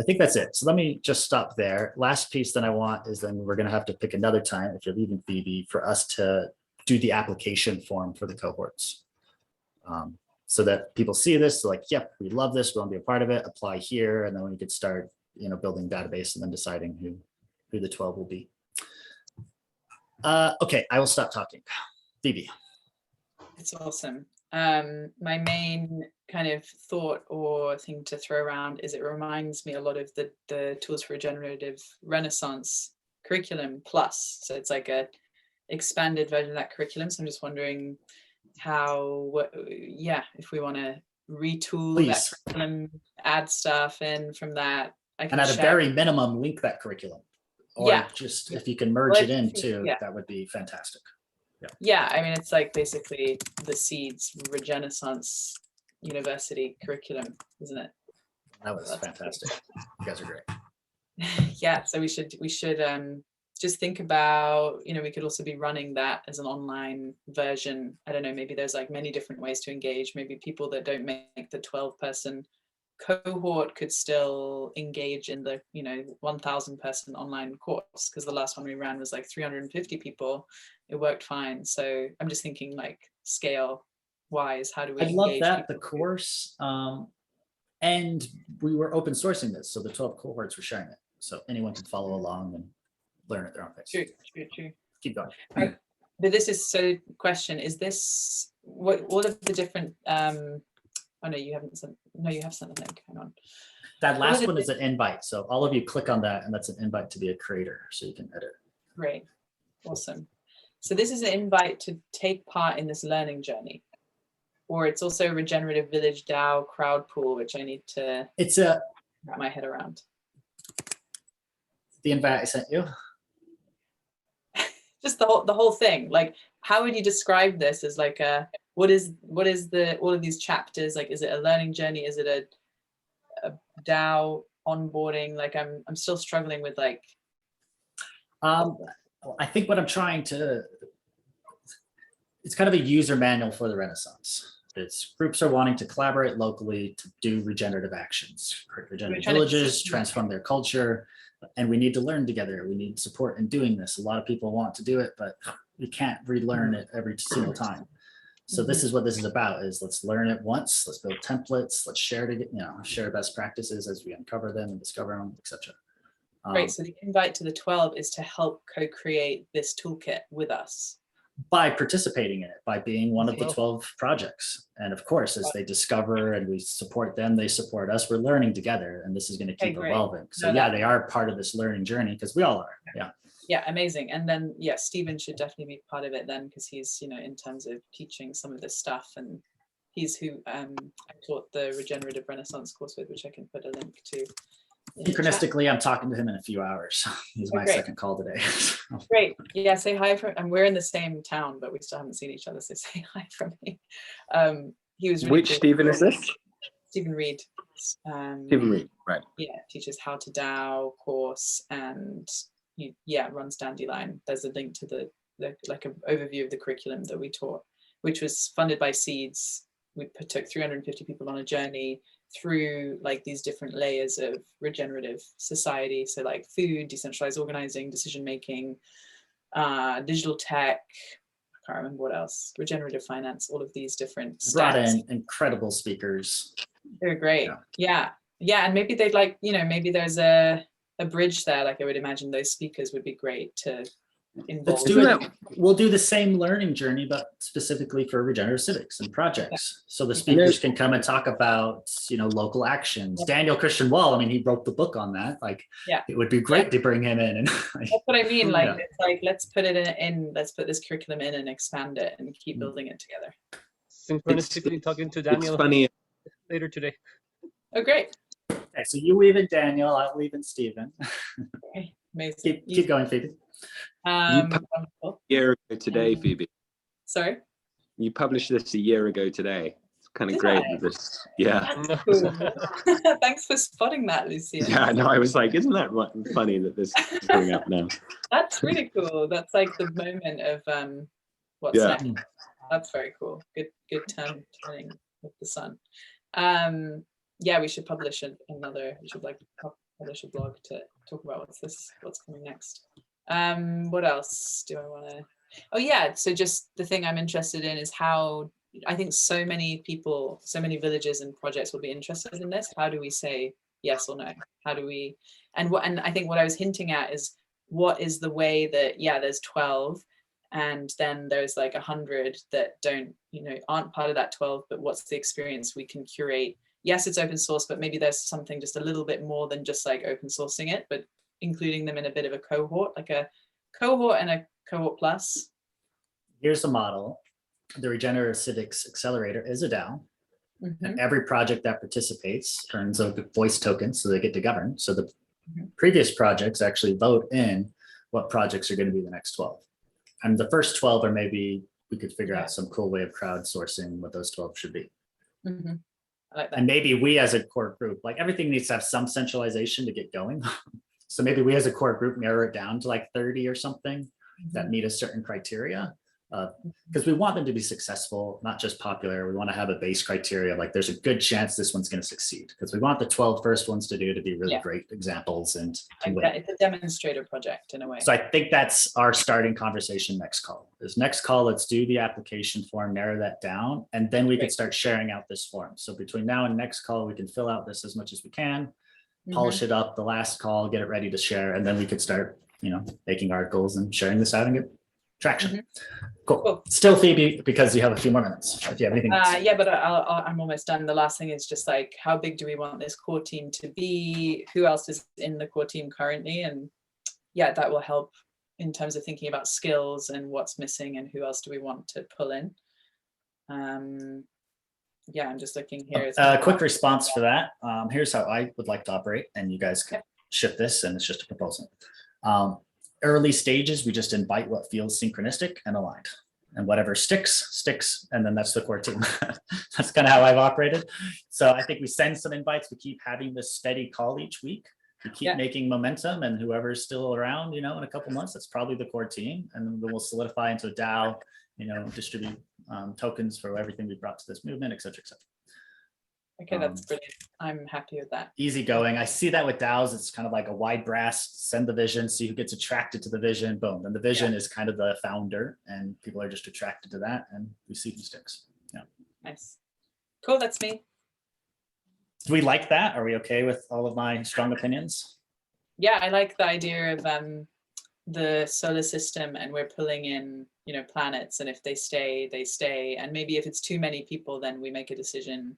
think that's it. So let me just stop there. Last piece that I want is then we're going to have to pick another time, if you're leaving, Phoebe, for us to do the application form for the cohorts. So that people see this, they're like, yep, we love this, we want to be a part of it, apply here, and then we could start, building database and then deciding who the 12 will be. Okay, I will stop talking. Phoebe. It's awesome. My main kind of thought or thing to throw around is it reminds me a lot of the Tools for Regenerative Renaissance curriculum plus. So it's like a expanded version of that curriculum. So I'm just wondering if we want to retool Please. that curriculum, add stuff in from that. And at a very minimum, link that curriculum. Or just if you can merge it in too, that would be fantastic. Yeah, I mean, it's like basically the SEEDS Renaissance University curriculum, isn't it? That was fantastic. You guys are great. Yeah, so we should just think about, we could also be running that as an online version. I don't know, maybe there's like many different ways to engage. Maybe people that don't make the 12-person cohort could still engage in the 1,000 person online course, because the last one we ran was like 350 people. It worked fine. So I'm just thinking like scale wise, how do we engage? I love that, the course, and we were open sourcing this, so the 12 cohorts were sharing it, so anyone can follow along and learn at their own pace. True. Keep going. But this is so question, is this what all of the different oh no, you haven't sent. No, you have sent a link. Hang on. That last one is an invite. So all of you click on that, and that's an invite to be a creator, so you can edit. Great, awesome. So this is an invite to take part in this learning journey, or it's also a Regenerative Village DAO crowd pool, which I need to wrap my head around. The invite I sent you. Just the whole thing. Like, how would you describe this as like a? What is all of these chapters like? Is it a learning journey? Is it a DAO onboarding? Like I'm still struggling with like. I think what I'm trying to, it's kind of a user manual for the Renaissance. It's groups are wanting to collaborate locally to do regenerative actions, create regenerative villages, transform their culture, and we need to learn together. We need support in doing this. A lot of people want to do it, but you can't relearn it every single time. So this is what this is about, is let's learn it once, let's build templates, let's share share best practices as we uncover them and discover them, etc. Great, so the invite to the 12 is to help co-create this toolkit with us. By participating in it, by being one of the 12 projects. And of course, as they discover and we support them, they support us, we're learning together, and this is going to keep evolving. So they are part of this learning journey, because we all are, Yeah, amazing. And then, Stephen should definitely be part of it then, because he's, in terms of teaching some of this stuff, and he's who I taught the Regenerative Renaissance course with, which I can put a link to. Synchronistically, I'm talking to him in a few hours. He's my second call today. Great. Yeah, say hi and we're in the same town, but we still haven't seen each other, so say hi from me. He was really Which cool. Stephen is this? Stephen Reed. Stephen Reed, right? Yeah, teaches how to DAO course, and runs Dandelion. There's a link to the like an overview of the curriculum that we taught, which was funded by SEEDS. We took 350 people on a journey through like these different layers of regenerative society. So like food, decentralized organizing, decision making, digital tech, I can't remember what else, regenerative finance, all of these different stacks. Brought in incredible speakers. They're great. Yeah. And maybe they'd like, maybe there's a bridge there. Like I would imagine those speakers would be great to involve. Let's do it. We'll do the same learning journey, but specifically for regenerative civics and projects. So the speakers can come and talk about, local actions. Daniel Christian Wall, I mean, he wrote the book on that. Like, it would be great to bring him in. And that's what I mean. Like, it's like, let's put it in, let's put this curriculum in and expand it and keep building it together. Synchronistically talking to Daniel later today. Oh, great. Okay, so you weave in Daniel, I'll weave in Stephen. Okay, amazing. Keep going, Phoebe. A year ago today, Phoebe. Sorry? You published this a year ago today. It's kind of great. This, Cool. Thanks for spotting that, Lucian. Yeah, no, I was like, isn't that funny that this is coming up now? That's really cool. That's like the moment of what's next. That's very cool. Good turning with the sun. We should publish another. We should publish a blog to talk about what's coming next. What else do I want to? Oh yeah, so just the thing I'm interested in is how I think so many people, so many villages and projects will be interested in this. How do we say yes or no? How do we? And I think what I was hinting at is what is the way that there's 12. And then there's like 100 that aren't part of that 12, but what's the experience we can curate? Yes, it's open source, but maybe there's something just a little bit more than just like open sourcing it, but including them in a bit of a cohort, like a cohort and a cohort plus. Here's a model. The Regenerative Civics Accelerator is a DAO. And every project that participates earns a voice token, so they get to govern. So the previous projects actually vote in what projects are going to be the next 12. And the first 12 are maybe we could figure out some cool way of crowdsourcing what those 12 should be. I like that. And maybe we as a core group, like everything needs to have some centralization to get going. So maybe we as a core group narrow it down to like 30 or something that meet a certain criteria. Because we want them to be successful, not just popular. We want to have a base criteria, like there's a good chance this one's going to succeed, because we want the 12 first ones to be really great examples. And it's a demonstrator project in a way. So I think that's our starting conversation next call. Let's do the application form, narrow that down, and then we can start sharing out this form. So between now and next call, we can fill out this as much as we can, polish it up, the last call, get it ready to share, and then we could start, making articles and sharing this out and get traction. Cool. Still, Phoebe, because you have a few more minutes. If you have anything else. But I'm almost done. The last thing is just like, how big do we want this core team to be? Who else is in the core team currently? And that will help in terms of thinking about skills and what's missing and who else do we want to pull in. I'm just looking here. Quick response for that. Here's how I would like to operate, and you guys can shift this, and it's just a proposal. Early stages, we just invite what feels synchronistic and aligned, and whatever sticks, and then that's the core team. That's kind of how I've operated. So I think we send some invites, we keep having this steady call each week, we keep making momentum, and whoever's still around, in a couple months, that's probably the core team, and then we'll solidify into a DAO, distribute tokens for everything we brought to this movement, et cetera, et cetera. Okay, that's brilliant. I'm happy with that. Easy going. I see that with DAOs. It's kind of like a wide brass, send the vision, see who gets attracted to the vision, boom. And the vision is kind of the founder, and people are just attracted to that, and we see who sticks. Nice. Cool, that's me. Do we like that? Are we okay with all of my strong opinions? Yeah, I like the idea of the solar system, and we're pulling in, planets, and if they stay, they stay. And maybe if it's too many people, then we make a decision.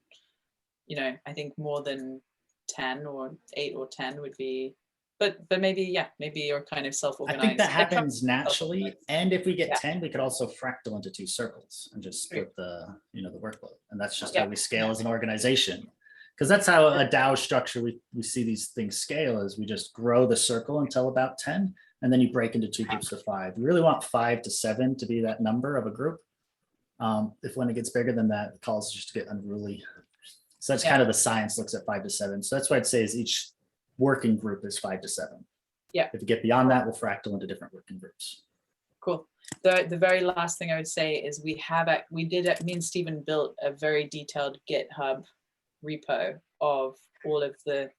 I think more than 10 or 8 or 10 would be, but maybe you're kind of self-organized. I think that happens naturally. And if we get 10, we could also fractal into 2 circles and just split the workload. And that's just how we scale as an organization. Because that's how a DAO structure, we see these things scale, is we just grow the circle until about 10, and then you break into 2 groups of 5. We really want 5 to 7 to be that number of a group. If when it gets bigger than that, calls just get unruly. So that's kind of the science looks at 5 to 7. So that's what I'd say is each working group is 5 to 7. Yeah. If you get beyond that, we'll fractal into different working groups. Cool. The very last thing I would say is me and Stephen built a very detailed GitHub repo of all of the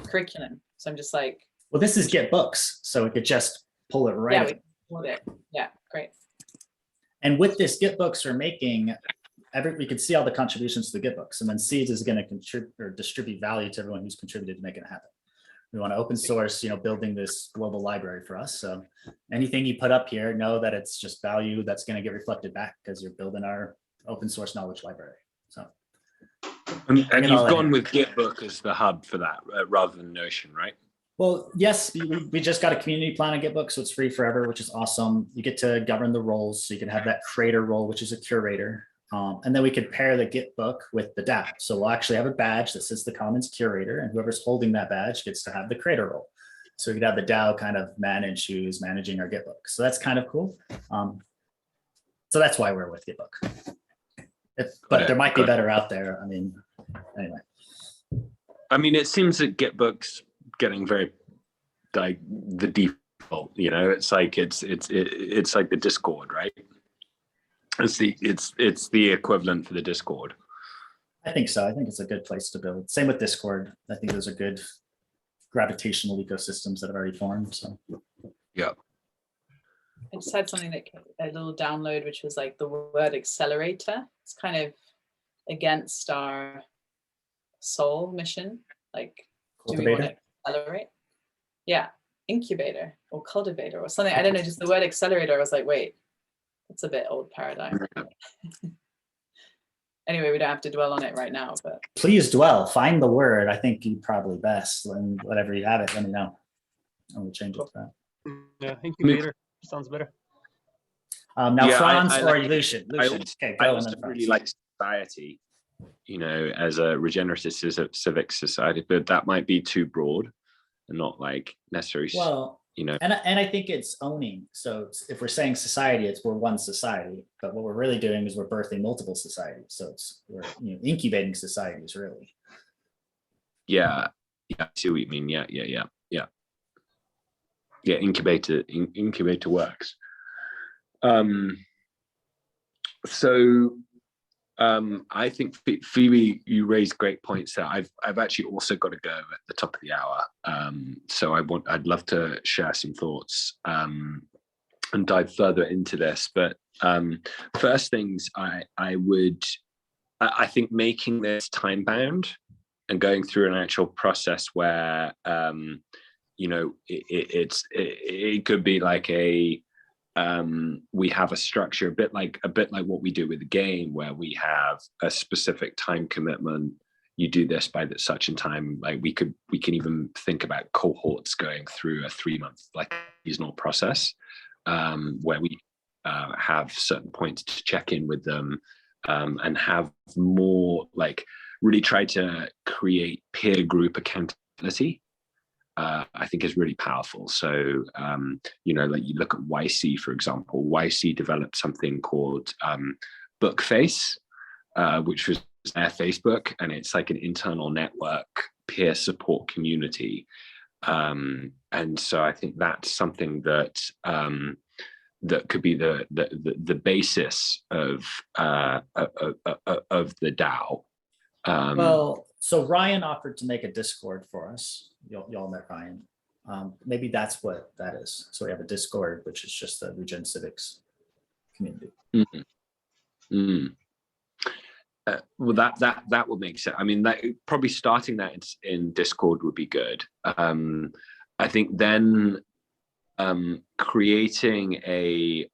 curriculum. So I'm just like, well, this is Git books, so we could just pull it right. Yeah, in. we pulled it. Yeah, great. And with this Git books we're making, we could see all the contributions to the Git books, and then SEEDS is going to contribute or distribute value to everyone who's contributed to making it happen. We want to open source, building this global library for us. So anything you put up here, know that it's just value that's going to get reflected back because you're building our open source knowledge library. So. And you've gone with Gitbook as the hub for that rather than Notion, right? Well, yes, we just got a community plan on Gitbook, so it's free forever, which is awesome. You get to govern the roles, so you can have that creator role, which is a curator. And then we could pair the Gitbook with the DAO. So we'll actually have a badge that says the Commons curator, and whoever's holding that badge gets to have the creator role. So we could have the DAO kind of managing our Gitbook. So that's kind of cool. So that's why we're with Gitbook. But there might be better out there. I mean, anyway. I mean, it seems that Gitbook's getting very like the default. It's like it's like the Discord, right? It's the equivalent for the Discord. I think so. I think it's a good place to build. Same with Discord. I think those are good gravitational ecosystems that have already formed. So yeah. I just had something a little download, which was like the word accelerator. It's kind of against our soul mission. Like, do we want to accelerate? Yeah, incubator or cultivator or something. I don't know. Just the word accelerator. I was like, wait. It's a bit old paradigm. Anyway, we don't have to dwell on it right now, but please dwell. Find the word. I think you probably best. And whatever you have it, let me know. And we'll change it to that. Yeah, incubator sounds better. Now, Franz or Lucian? Okay, I also really like society, as a regenerative civic society, but that might be too broad and not like necessarily. Well. And I think it's owning. So if we're saying society, we're one society, but what we're really doing is we're birthing multiple societies. So we're incubating societies, really. Yeah, I see what you mean. Yeah. Incubator works. I think Phoebe, you raised great points there. I've actually also got to go at the top of the hour. So I'd love to share some thoughts and dive further into this. But first things, I think making this time bound and going through an actual process where it could be like we have a structure a bit like what we do with the game, where we have a specific time commitment. You do this by such and time. Like we can even think about cohorts going through a 3-month like seasonal process, where we have certain points to check in with them, and have more like really try to create peer group accountability. I think is really powerful. So, like you look at YC, for example. YC developed something called Bookface, which was their Facebook, and it's like an internal network peer support community. And so I think that's something that that could be the basis of the DAO. So Ryan offered to make a Discord for us. Y'all met Ryan. Maybe that's what that is. So we have a Discord, which is just the Regen Civics community. Mm-hmm. Mm. Well, that would make sense. I mean, that probably starting that in Discord would be good. I think then creating a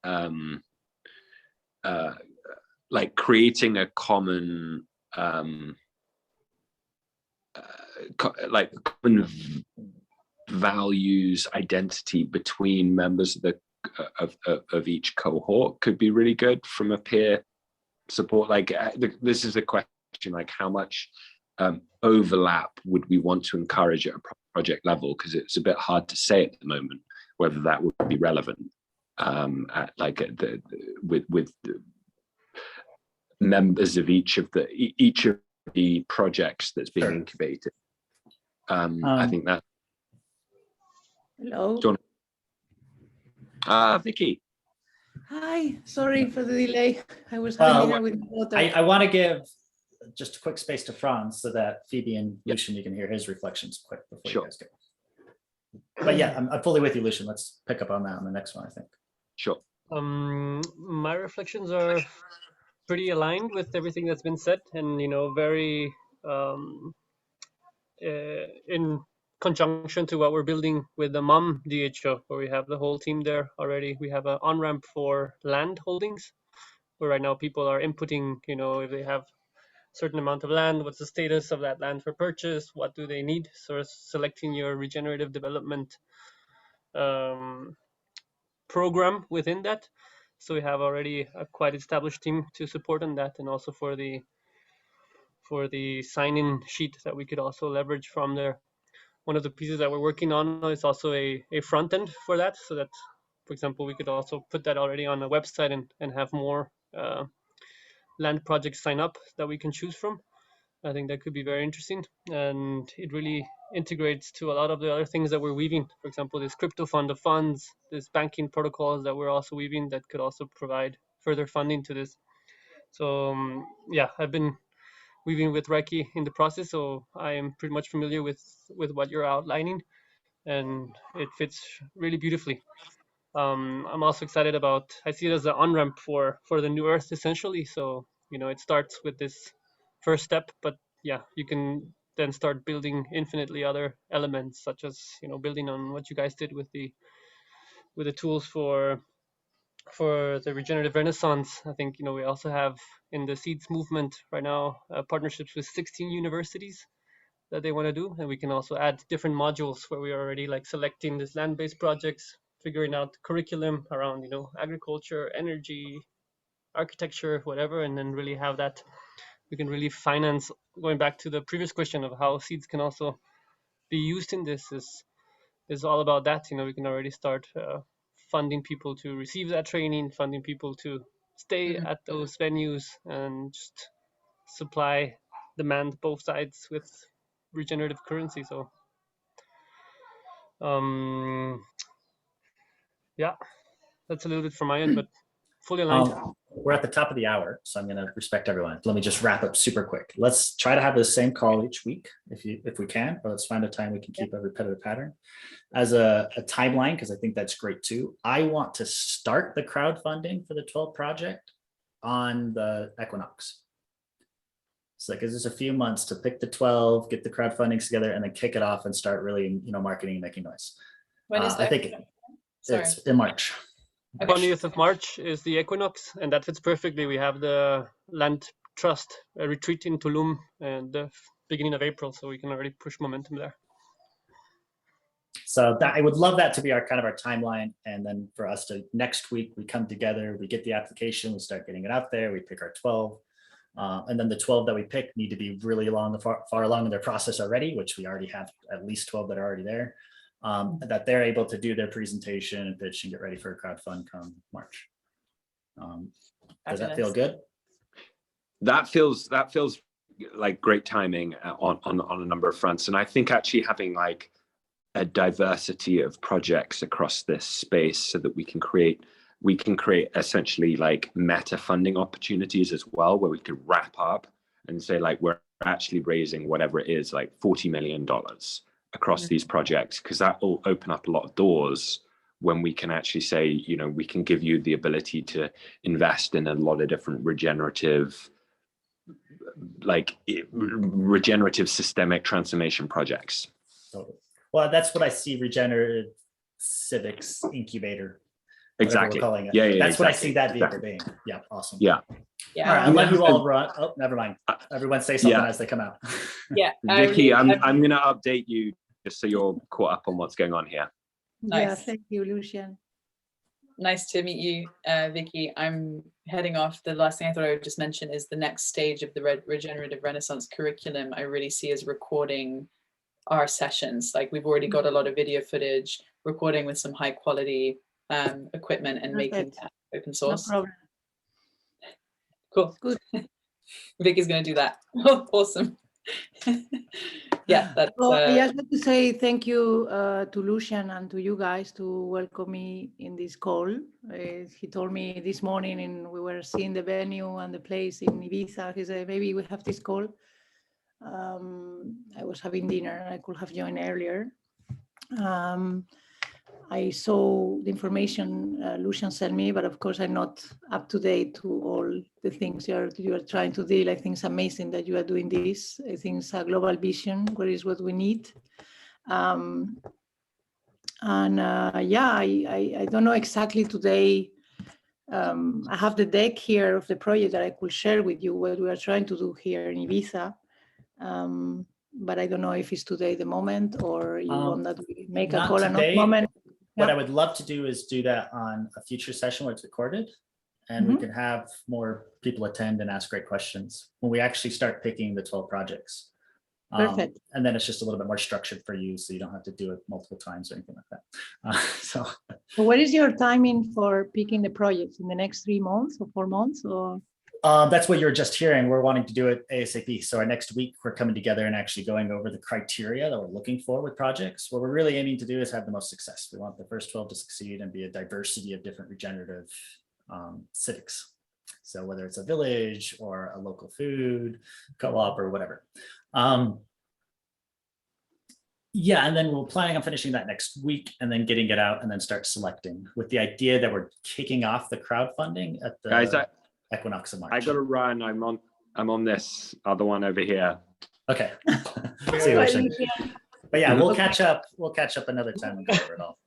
common common values identity between members of each cohort could be really good from a peer support. Like this is a question, like how much overlap would we want to encourage at a project level, because it's a bit hard to say at the moment whether that would be relevant with members of each of the projects that's being incubated. I think that. Hello. John. Vicky. Hi, sorry for the delay. I was having dinner with my daughter. I want to give just a quick space to Franz so that Phoebe and Lucian, you can hear his reflections quick before you guys go. But yeah, I'm fully with you, Lucian. Let's pick up on that on the next one, I think. Sure. My reflections are pretty aligned with everything that's been said, and very in conjunction to what we're building with the MOM DHO, where we have the whole team there already. We have an on-ramp for land holdings, where right now people are inputting, if they have a certain amount of land, what's the status of that land for purchase, what do they need, so selecting your regenerative development program within that. So we have already a quite established team to support on that, and also for the sign-in sheet that we could also leverage from there. One of the pieces that we're working on is also a front end for that, so that, for example, we could also put that already on a website and have more land projects sign up that we can choose from. I think that could be very interesting, and it really integrates to a lot of the other things that we're weaving. For example, this crypto fund of funds, this banking protocols that we're also weaving that could also provide further funding to this. So yeah, I've been weaving with Reiki in the process, so I am pretty much familiar with what you're outlining, and it fits really beautifully. I'm also excited about, I see it as an on-ramp for the new earth essentially. So it starts with this first step, but yeah, you can then start building infinitely other elements, such as building on what you guys did with the tools for the Regenerative Renaissance. I think we also have in the SEEDS movement right now partnerships with 16 universities that they want to do, and we can also add different modules where we are already like selecting these land-based projects, figuring out the curriculum around agriculture, energy, architecture, whatever, and then really have that we can really finance. Going back to the previous question of how SEEDS can also be used in this is all about that. We can already start funding people to receive that training, funding people to stay at those venues, and just supply, demand both sides with regenerative currency. So yeah, that's a little bit from my end, but fully aligned. We're at the top of the hour, so I'm going to respect everyone. Let me just wrap up super quick. Let's try to have the same call each week if we can, or let's find a time we can keep a repetitive pattern as a timeline, because I think that's great too. I want to start the crowdfunding for the 12 project on the equinox. So that gives us a few months to pick the 12, get the crowdfunding together, and then kick it off and start really, marketing and making noise. When is that? I think it's in March. 20th of March is the equinox, and that fits perfectly. We have the land trust retreat in Tulum and the beginning of April, so we can already push momentum there. So I would love that to be our timeline, and then for us to next week we come together, we get the application, we start getting it out there, we pick our 12, and then the 12 that we pick need to be really far along in their process already, which we already have at least 12 that are already there. That they're able to do their presentation and pitch and get ready for a crowdfund come March. Does that feel good? That feels like great timing on a number of fronts, and I think actually having like a diversity of projects across this space so that we can create essentially like meta funding opportunities as well, where we could wrap up and say like we're actually raising whatever it is, like $40 million across these projects, because that will open up a lot of doors when we can actually say, we can give you the ability to invest in a lot of different regenerative systemic transformation projects. Well, that's what I see Regenerative Civics Incubator. Exactly. We're calling it. Yeah, that's exactly. what I see that vehicle being. Yeah, awesome. Yeah. All right, I'll let you all run. Oh, never mind. Everyone say something as they come out. Yeah. Vicky, I'm going to update you just so you're caught up on what's going on here. Yeah, Nice. thank you, Lucian. Nice to meet you, Vicky. I'm heading off. The last thing I thought I would just mention is the next stage of the Regenerative Renaissance curriculum I really see as recording our sessions. Like we've already got a lot of video footage, recording with some high quality equipment and making that open source. No problem. Cool. Good. Vicky's going to do that. Awesome. Yeah, that's. I just want to say thank you to Lucian and to you guys to welcome me in this call. He told me this morning, and we were seeing the venue and the place in Ibiza. He said maybe we have this call. I was having dinner. I could have joined earlier. I saw the information Lucian sent me, but of course I'm not up to date to all the things you are trying to deal. I think it's amazing that you are doing this. I think it's a global vision, what is what we need. Yeah, I don't know exactly today. I have the deck here of the project that I could share with you, what we are trying to do here in Ibiza. But I don't know if it's today the moment, or you want that we make a call another moment. What I would love to do is do that on a future session where it's recorded, and we can have more people attend and ask great questions when we actually start picking the 12 projects. Perfect. And then it's just a little bit more structured for you, so you don't have to do it multiple times or anything like that. So what is your timing for picking the projects in the next 3 months or 4 months? Or that's what you're just hearing. We're wanting to do it ASAP. So our next week, we're coming together and actually going over the criteria that we're looking for with projects. What we're really aiming to do is have the most success. We want the first 12 to succeed and be a diversity of different regenerative civics. So whether it's a village or a local food co-op or whatever. Yeah, and then we're planning on finishing that next week and then getting it out and then start selecting, with the idea that we're kicking off the crowdfunding at the Guys, equinox of March. I got to run. I'm on this other one over here. Okay. See you, Lucian. But yeah, we'll catch up. We'll catch up another time and go over it all.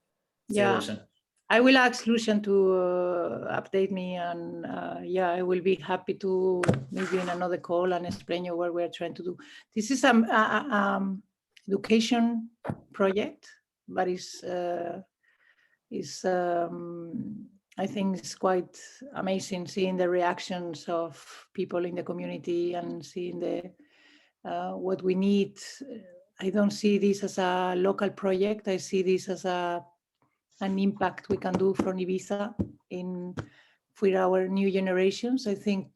See you, Lucian. I will ask Lucian to update me, and yeah, I will be happy to maybe in another call and explain you what we're trying to do. This is an education project, but I think it's quite amazing seeing the reactions of people in the community and seeing what we need. I don't see this as a local project. I see this as an impact we can do from Ibiza for our new generations. I think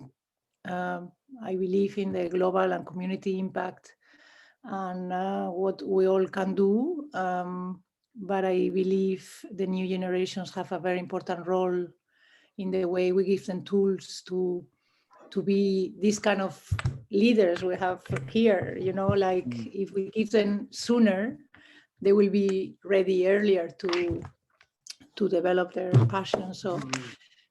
I believe in the global and community impact and what we all can do. But I believe the new generations have a very important role in the way we give them tools to be these kind of leaders we have here. You know, like if we give them sooner, they will be ready earlier to develop their passion. So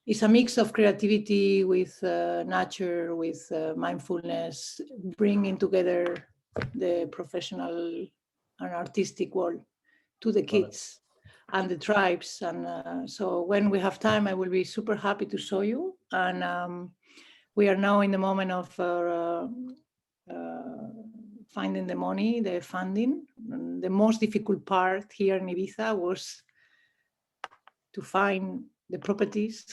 it's a mix of creativity with nature, with mindfulness, bringing together the professional and artistic world to the kids and the tribes. And so when we have time, I will be super happy to show you. And we are now in the moment of finding the money, the funding. And the most difficult part here in Ibiza was to find the properties,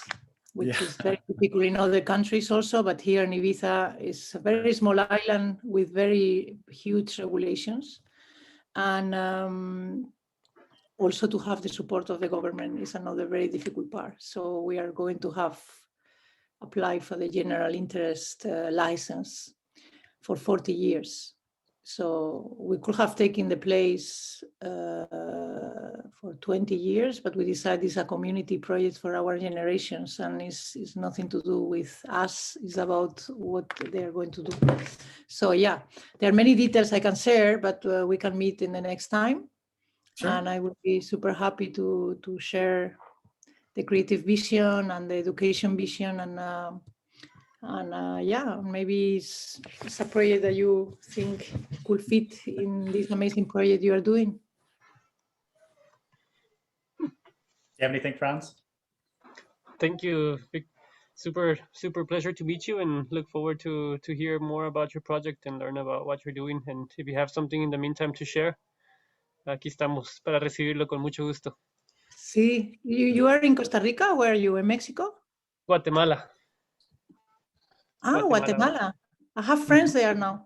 which is very difficult in other countries also, but here in Ibiza is a very small island with very huge regulations. And also to have the support of the government is another very difficult part. So we are going to have applied for the general interest license for 40 years. So we could have taken the place for 20 years, but we decided it's a community project for our generations, and it's nothing to do with us. It's about what they're going to do. So yeah, there are many details I can share, but we can meet in the next time. Sure. And I would be super happy to share the creative vision and the education vision, and yeah, maybe it's a project that you think could fit in this amazing project you are doing. Do you have anything, Franz? Thank you. Super pleasure to meet you, and look forward to hear more about your project and learn about what you're doing. And if you have something in the meantime to share, aquí estamos para recibirlo con mucho gusto. Sí, you are in Costa Rica? Where are you, in Mexico? Guatemala. Guatemala. I have friends there now.